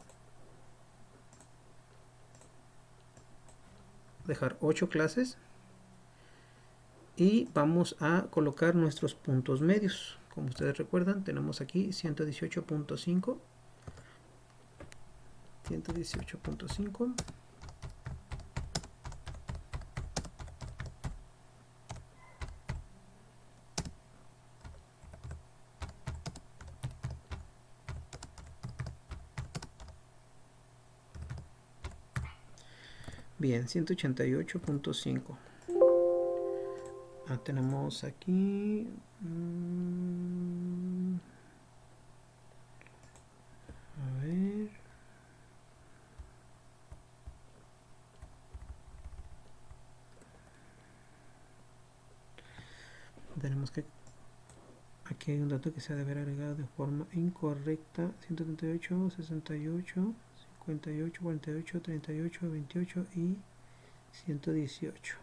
dejar 8 clases y vamos a colocar nuestros puntos medios. Como ustedes recuerdan, tenemos aquí 118.5, 118.5, bien, 188.5. Tenemos aquí a ver, tenemos que aquí hay un dato que se ha de haber agregado de forma incorrecta. 138, 68, 58, 48, 38, 28 y 118.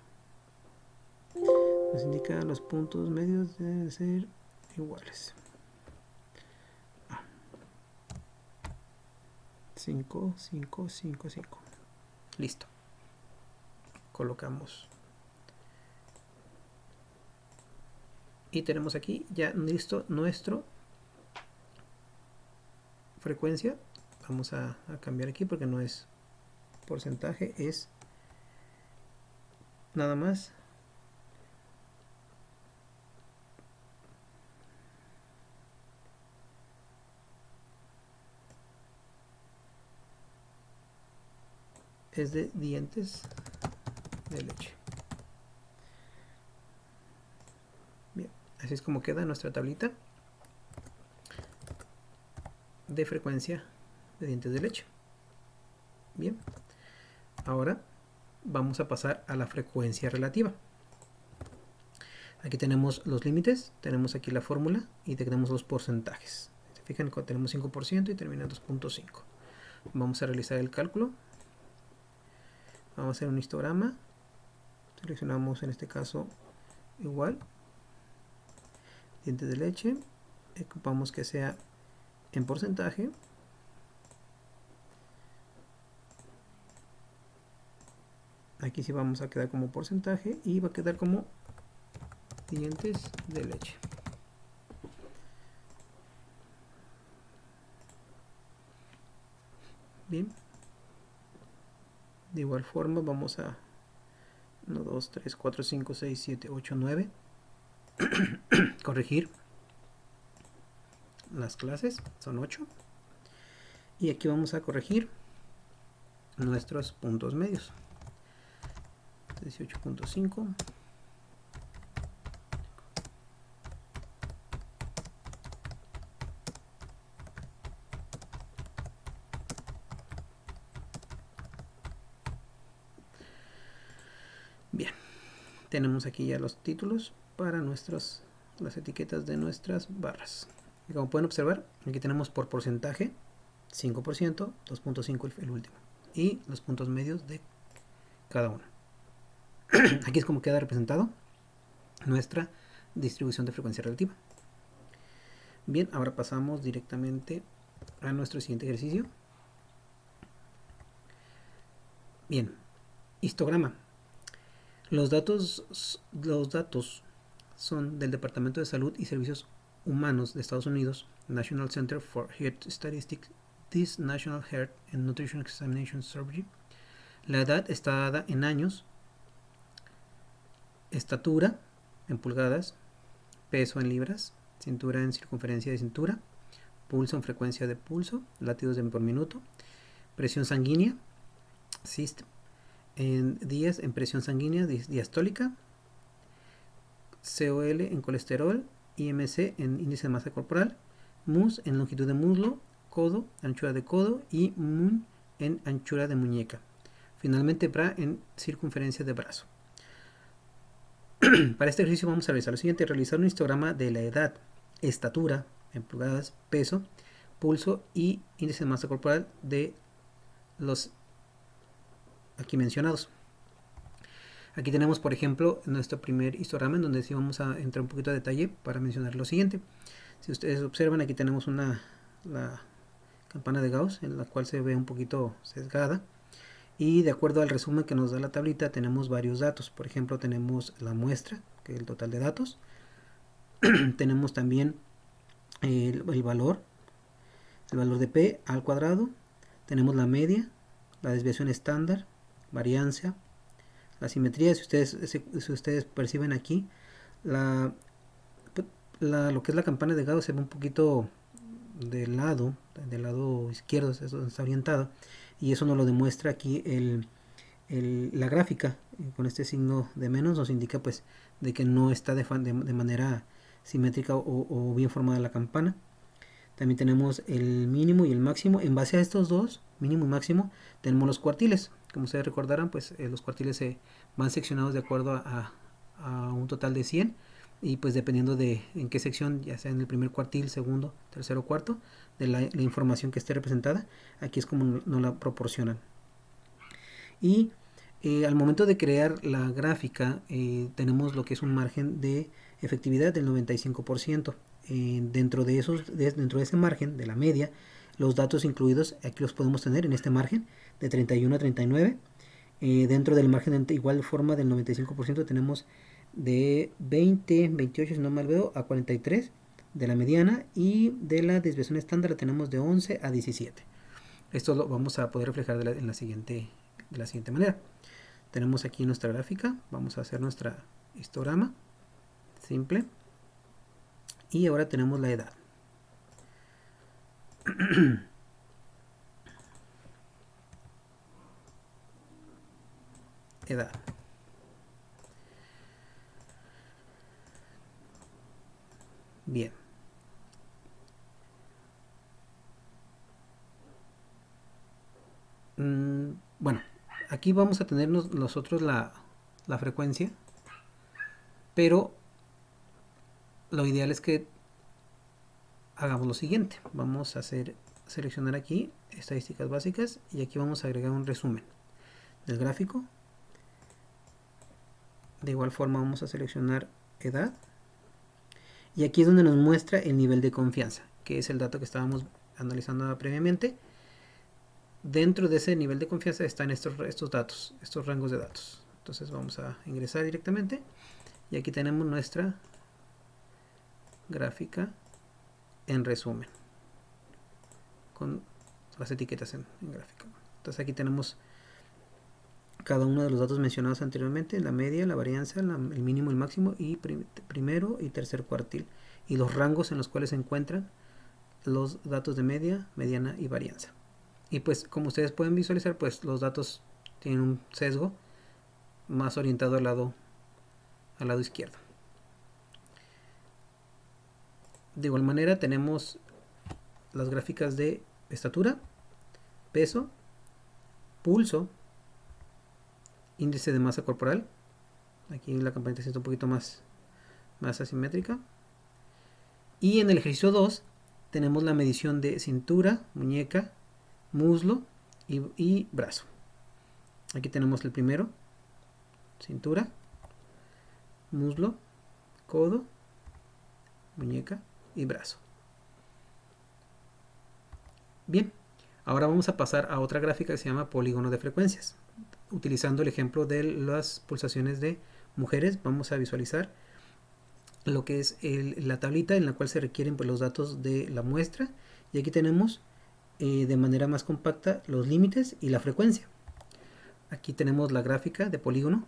Nos indica los puntos medios deben ser iguales. 5, 5, 5, 5. Listo. Colocamos Y tenemos aquí ya listo nuestro frecuencia. Vamos a cambiar aquí porque no es porcentaje, es nada más es de dientes de leche. Bien, así es como queda nuestra tablita de frecuencia de dientes de leche. Bien, ahora vamos a pasar a la frecuencia relativa. Aquí tenemos los límites, tenemos aquí la fórmula y tenemos los porcentajes. Se fijan, tenemos 5% y termina en 2.5. Vamos a realizar el cálculo. Vamos a hacer un histograma. Seleccionamos en este caso igual dientes de leche. Ocupamos que sea en porcentaje. Aquí sí vamos a quedar como porcentaje y va a quedar como dientes de leche. Bien. De igual forma vamos a 1, 2, 3, 4, 5, 6, 7, 8, 9. Corregir las clases, son 8. Y aquí vamos a corregir nuestros puntos medios. 18.5. Bien, tenemos aquí ya los títulos para las etiquetas de nuestras barras. Y como pueden observar, aquí tenemos por porcentaje 5%, 2.5 el último, y los puntos medios de cada uno. Aquí es como queda representado nuestra distribución de frecuencia relativa. Bien, ahora pasamos directamente a nuestro siguiente ejercicio. Bien, histograma. Los datos son del Departamento de Salud y Servicios Humanos de Estados Unidos, National Center for Health Statistics, this National Health and Nutrition Examination Survey. La edad está dada en años, estatura en pulgadas, peso en libras, cintura en circunferencia de cintura, pulso en frecuencia de pulso, latidos por minuto, presión sanguínea, system, en días en presión sanguínea diastólica, COL en colesterol, IMC en índice de masa corporal, MUS en longitud de muslo, codo, anchura de codo y MUN en anchura de muñeca. Finalmente BRA en circunferencia de brazo. Para este ejercicio vamos a realizar lo siguiente: realizar un histograma de la edad, estatura en pulgadas, peso, pulso y índice de masa corporal de los aquí mencionados. Aquí tenemos, por ejemplo, nuestro primer histograma en donde sí vamos a entrar un poquito de detalle para mencionar lo siguiente. Si ustedes observan, aquí tenemos la campana de Gauss, en la cual se ve un poquito sesgada. Y de acuerdo al resumen que nos da la tablita, tenemos varios datos. Por ejemplo, tenemos la muestra, que es el total de datos. Tenemos también el valor de P al cuadrado. Tenemos la media, la desviación estándar, varianza, la simetría. Si ustedes perciben aquí, lo que es la campana de Gauss se ve un poquito del lado izquierdo, es donde está orientado, y eso nos lo demuestra aquí la gráfica. Con este signo de menos nos indica pues de que no está de manera simétrica o bien formada la campana. También tenemos el mínimo y el máximo. En base a estos dos, mínimo y máximo, tenemos los cuartiles. Como ustedes recordarán, pues los cuartiles se van seccionados de acuerdo a un total de 100. Y pues dependiendo de en qué sección, ya sea en el primer cuartil, segundo, tercero, cuarto, de la información que esté representada, aquí es como nos la proporcionan. Y al momento de crear la gráfica, tenemos lo que es un margen de efectividad del 95%. Dentro de ese margen, de la media, los datos incluidos, aquí los podemos tener en este margen, de 31 a 39. Dentro del margen de igual forma del 95% tenemos de 20, 28 si no mal veo, a 43 de la mediana, y de la desviación estándar la tenemos de 11 a 17. Esto lo vamos a poder reflejar de la siguiente manera. Tenemos aquí nuestra gráfica, vamos a hacer nuestra histograma simple, y ahora tenemos la edad. Edad. Bien. Bueno, aquí vamos a tener nosotros la frecuencia, pero lo ideal es que hagamos lo siguiente. Vamos a seleccionar aquí estadísticas básicas, y aquí vamos a agregar un resumen del gráfico. De igual forma vamos a seleccionar edad, y aquí es donde nos muestra el nivel de confianza, que es el dato que estábamos analizando previamente. Dentro de ese nivel de confianza están estos datos, estos rangos de datos. Entonces vamos a ingresar directamente, y aquí tenemos nuestra gráfica en resumen con las etiquetas en gráfica. Entonces aquí tenemos cada uno de los datos mencionados anteriormente: la media, la varianza, el mínimo, el máximo, y primero y tercer cuartil, y los rangos en los cuales se encuentran los datos de media, mediana y varianza. Y pues como ustedes pueden visualizar, pues los datos tienen un sesgo más orientado al lado izquierdo. De igual manera tenemos las gráficas de estatura, peso, pulso, índice de masa corporal. Aquí la campanita está un poquito más asimétrica. Y en el ejercicio 2 tenemos la medición de cintura, muñeca, muslo y brazo. Aquí tenemos el primero: cintura, muslo, codo, muñeca y brazo. Bien, ahora vamos a pasar a otra gráfica que se llama polígono de frecuencias. Utilizando el ejemplo de las pulsaciones de mujeres, vamos a visualizar lo que es la tablita en la cual se requieren pues los datos de la muestra, y aquí tenemos de manera más compacta los límites y la frecuencia. Aquí tenemos la gráfica de polígono,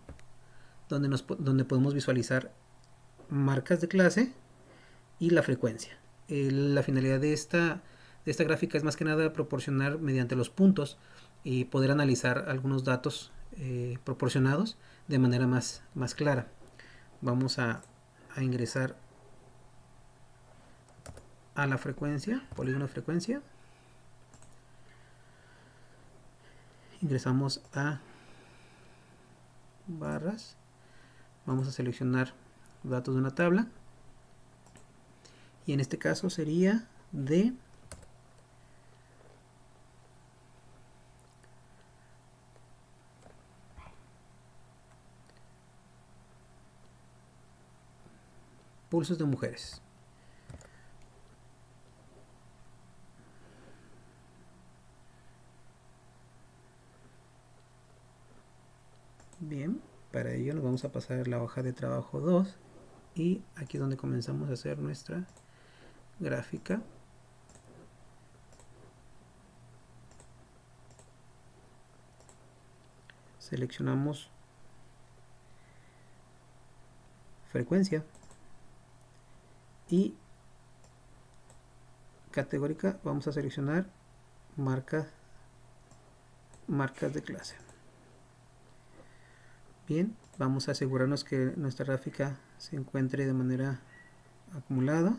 donde podemos visualizar marcas de clase y la frecuencia. La finalidad de esta gráfica es más que nada proporcionar mediante los puntos y poder analizar algunos datos proporcionados de manera más clara. Vamos a ingresar a la frecuencia, polígono de frecuencia. Ingresamos a barras. Vamos a seleccionar datos de una tabla, y en este caso sería de pulsos de mujeres. Bien, para ello nos vamos a pasar la hoja de trabajo 2, y aquí es donde comenzamos a hacer nuestra gráfica. Seleccionamos frecuencia y categórica vamos a seleccionar marcas de clase. Bien, vamos a asegurarnos que nuestra gráfica se encuentre de manera acumulada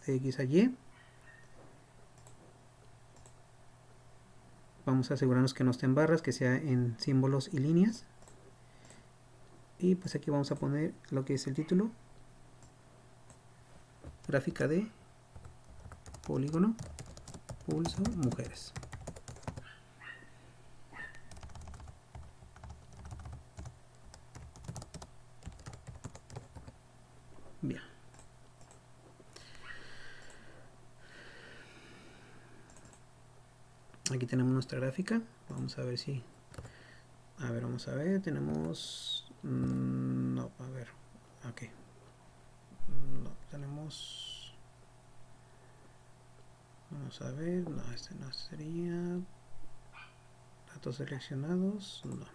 de X a Y. Vamos a asegurarnos que no esté en barras, que sea en símbolos y líneas. Y pues aquí vamos a poner lo que es el título: gráfica de polígono pulso mujeres. Bien. Aquí tenemos nuestra gráfica. Vamos a ver si... vamos a ver, tenemos... no, a ver. Ok. No tenemos. Vamos a ver. No, este no sería. Datos seleccionados. No.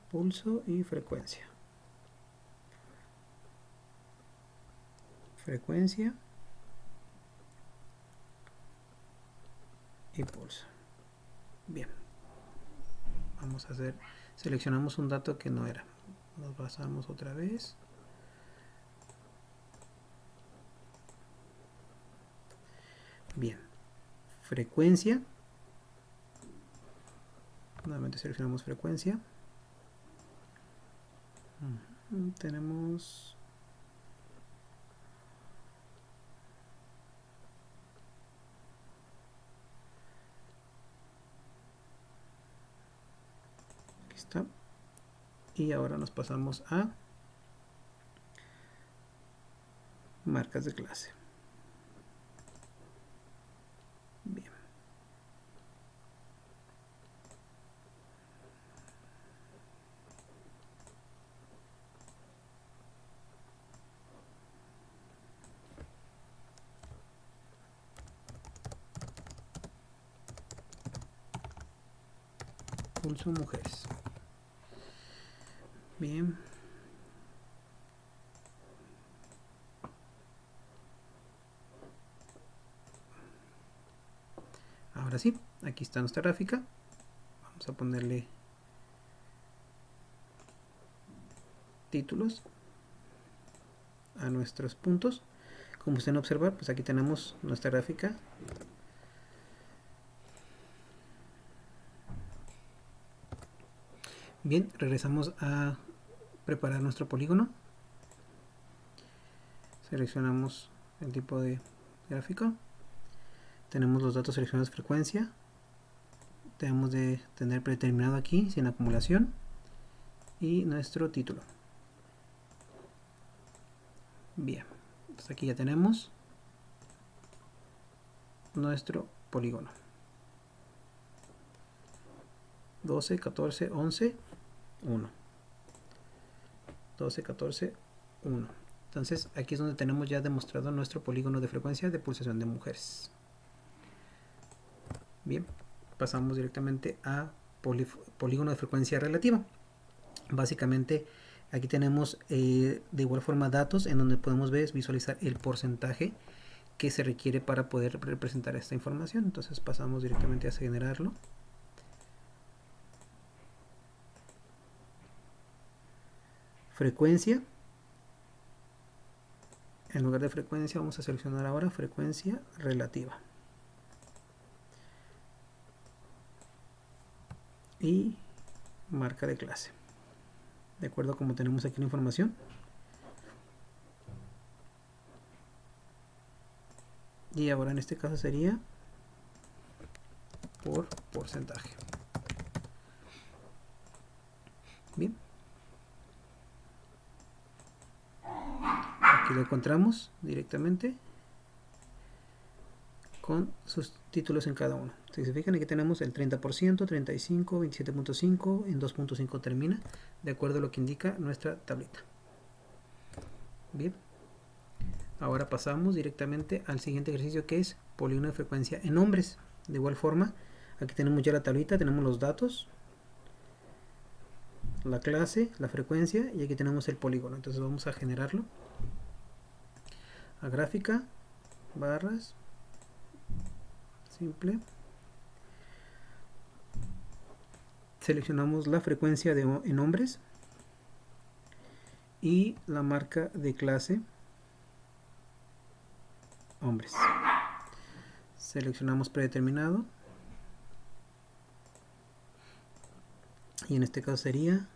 Pulso y frecuencia. Frecuencia y pulso. Bien. Vamos a hacer. Seleccionamos un dato que no era. Nos basamos otra vez. Bien. Frecuencia. Nuevamente seleccionamos frecuencia. Tenemos. Aquí está. Y ahora nos pasamos a marcas de clase. Bien. Pulso mujeres. Bien. Ahora sí, aquí está nuestra gráfica. Vamos a ponerle títulos a nuestros puntos. Como pueden observar, pues aquí tenemos nuestra gráfica. Bien, regresamos a preparar nuestro polígono. Seleccionamos el tipo de gráfico. Tenemos los datos seleccionados, frecuencia. Debemos de tener predeterminado aquí, sin acumulación. Y nuestro título. Bien, entonces aquí ya tenemos nuestro polígono. 12, 14, 11, 1. 12, 14, 1. Entonces aquí es donde tenemos ya demostrado nuestro polígono de frecuencia de pulsación de mujeres. Bien, pasamos directamente a polígono de frecuencia relativa. Básicamente aquí tenemos de igual forma datos en donde podemos visualizar el porcentaje que se requiere para poder representar esta información. Entonces pasamos directamente a generarlo. Frecuencia. En lugar de frecuencia vamos a seleccionar ahora frecuencia relativa. Y marca de clase. De acuerdo a como tenemos aquí la información. Y ahora en este caso sería por porcentaje. Bien. Aquí lo encontramos directamente con sus títulos en cada uno. Si se fijan, aquí tenemos el 30%, 35, 27.5, en 2.5 termina, de acuerdo a lo que indica nuestra tablita. Bien. Ahora pasamos directamente al siguiente ejercicio, que es polígono de frecuencia en nombres. De igual forma, aquí tenemos ya la tablita, tenemos los datos, la clase, la frecuencia, y aquí tenemos el polígono. Entonces vamos a generarlo. A gráfica, barras, simple. Seleccionamos la frecuencia en nombres y la marca de clase hombres. Seleccionamos predeterminado y en este caso sería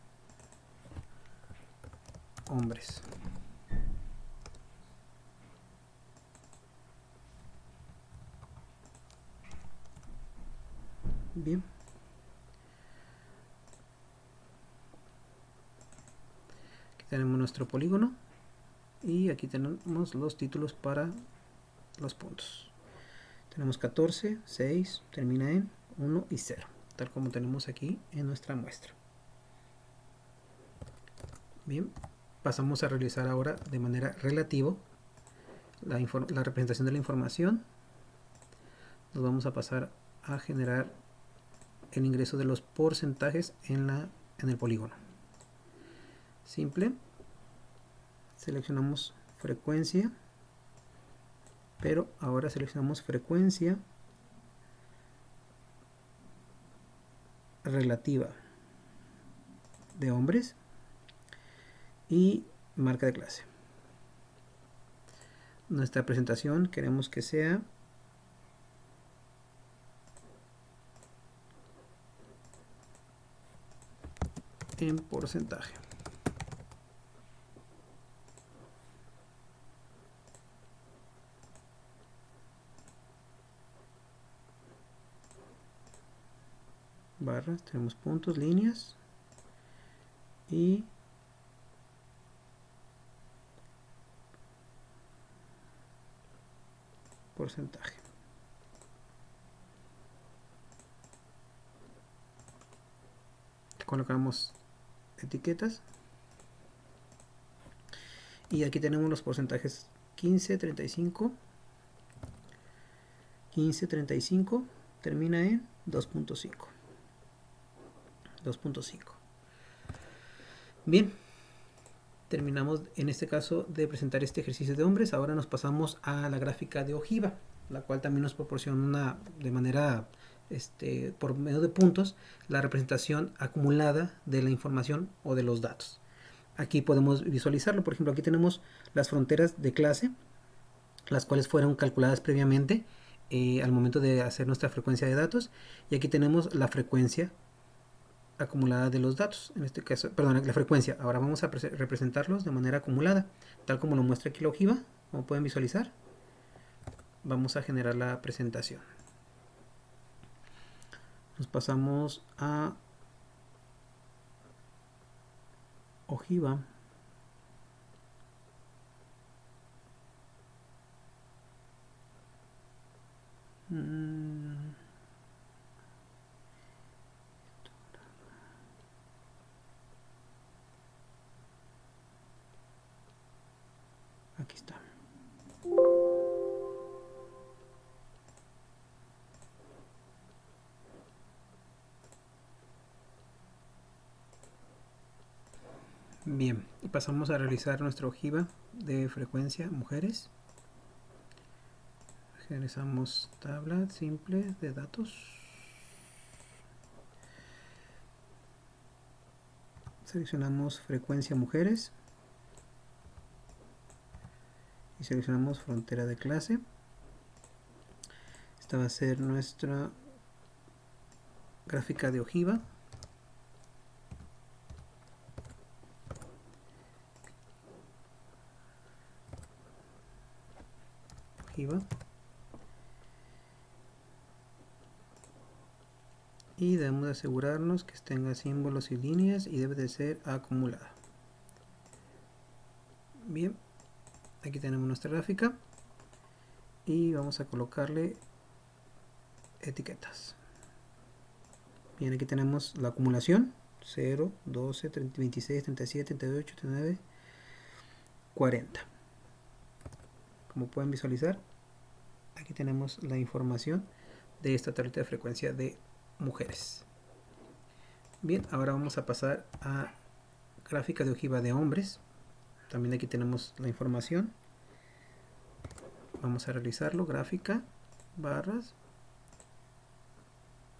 hombres. Bien. Aquí tenemos nuestro polígono y aquí tenemos los títulos para los puntos. Tenemos 14, 6, termina en 1 y 0. tal como tenemos aquí en nuestra muestra. Bien, pasamos a realizar ahora de manera relativa la representación de la información. Nos vamos a pasar a generar el ingreso de los porcentajes en el polígono. Simple. Seleccionamos frecuencia, pero ahora seleccionamos frecuencia relativa de hombres y marca de clase. Nuestra presentación queremos que sea en porcentaje. Barras, tenemos puntos, líneas y porcentaje. Colocamos etiquetas y aquí tenemos los porcentajes 15, 35, 15, 35, termina en 2.5. 2.5. Bien, terminamos en este caso de presentar este ejercicio de hombres. Ahora nos pasamos a la gráfica de ojiva, la cual también nos proporciona de manera por medio de puntos la representación acumulada de la información o de los datos. Aquí podemos visualizarlo. Por ejemplo, aquí tenemos las fronteras de clase, las cuales fueron calculadas previamente al momento de hacer nuestra frecuencia de datos, y aquí tenemos la frecuencia acumulada de los datos, en este caso, perdón, la frecuencia. Ahora vamos a representarlos de manera acumulada, tal como lo muestra aquí la ojiva, como pueden visualizar. Vamos a generar la presentación. Nos pasamos a ojiva. Aquí está. Bien, pasamos a realizar nuestra ojiva de frecuencia mujeres. Realizamos tabla simple de datos. Seleccionamos frecuencia mujeres y seleccionamos frontera de clase. Esta va a ser nuestra gráfica de ojiva. Y debemos de asegurarnos que tenga símbolos y líneas y debe de ser acumulada. Bien, aquí tenemos nuestra gráfica y vamos a colocarle etiquetas. Bien, aquí tenemos la acumulación: 0, 12, 30, 26, 37, 38, 39, 40. Como pueden visualizar, aquí tenemos la información de esta tableta de frecuencia de mujeres. Bien, ahora vamos a pasar a gráfica de ojiva de hombres. También aquí tenemos la información. Vamos a realizarlo: gráfica, barras,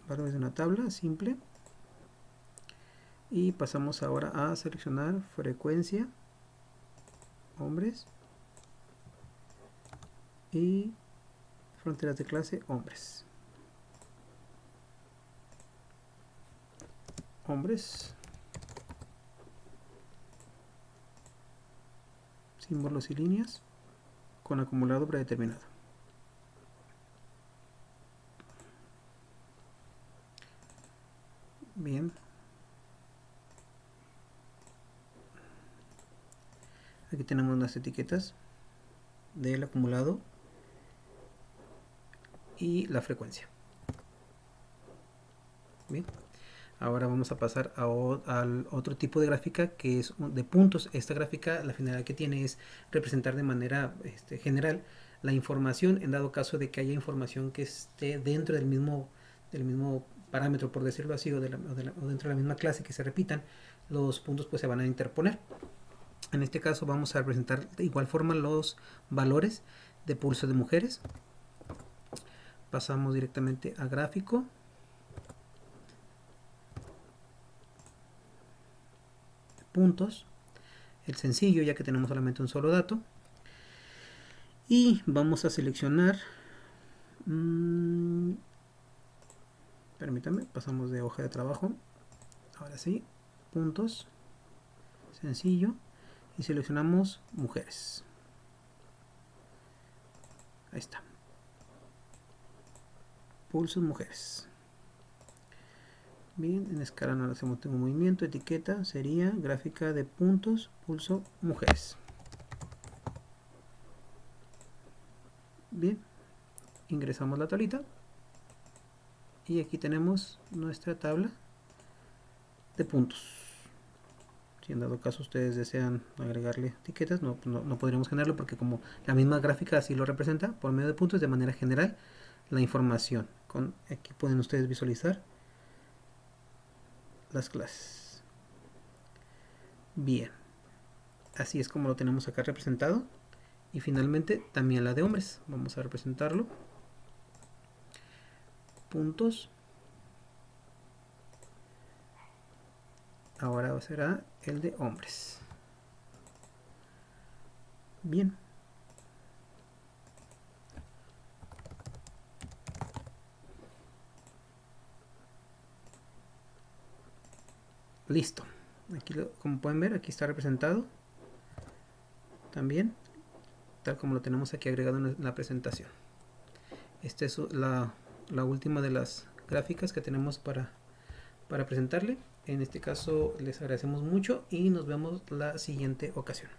valores de una tabla simple, y pasamos ahora a seleccionar frecuencia hombres y fronteras de clase hombres. Símbolos y líneas con acumulado predeterminado. Bien, aquí tenemos las etiquetas del acumulado y la frecuencia. Bien. Ahora vamos a pasar al otro tipo de gráfica, que es de puntos. Esta gráfica, la finalidad que tiene es representar de manera general la información, en dado caso de que haya información que esté dentro del mismo parámetro, por decirlo así, o dentro de la misma clase, que se repitan, los puntos pues se van a interponer. En este caso vamos a representar de igual forma los valores de pulso de mujeres. Pasamos directamente a gráfico. Puntos. El sencillo, ya que tenemos solamente un solo dato. Y vamos a seleccionar... permítame, pasamos de hoja de trabajo. Ahora sí, puntos. Sencillo. Y seleccionamos mujeres. Ahí está. Pulsos mujeres. Bien, en escala no le hacemos un movimiento. Etiqueta sería gráfica de puntos, pulso mujeres. Bien, ingresamos la tablita. Y aquí tenemos nuestra tabla de puntos. Si en dado caso ustedes desean agregarle etiquetas, no podríamos generarlo, porque como la misma gráfica así lo representa, por medio de puntos de manera general la información. Aquí pueden ustedes visualizar las clases. Bien, así es como lo tenemos acá representado. Y finalmente también la de hombres, vamos a representarlo. Puntos. Ahora será el de hombres. Bien. Listo. Aquí, como pueden ver, aquí está representado también, tal como lo tenemos aquí agregado en la presentación. Esta es la última de las gráficas que tenemos para presentarle. En este caso les agradecemos mucho y nos vemos la siguiente ocasión.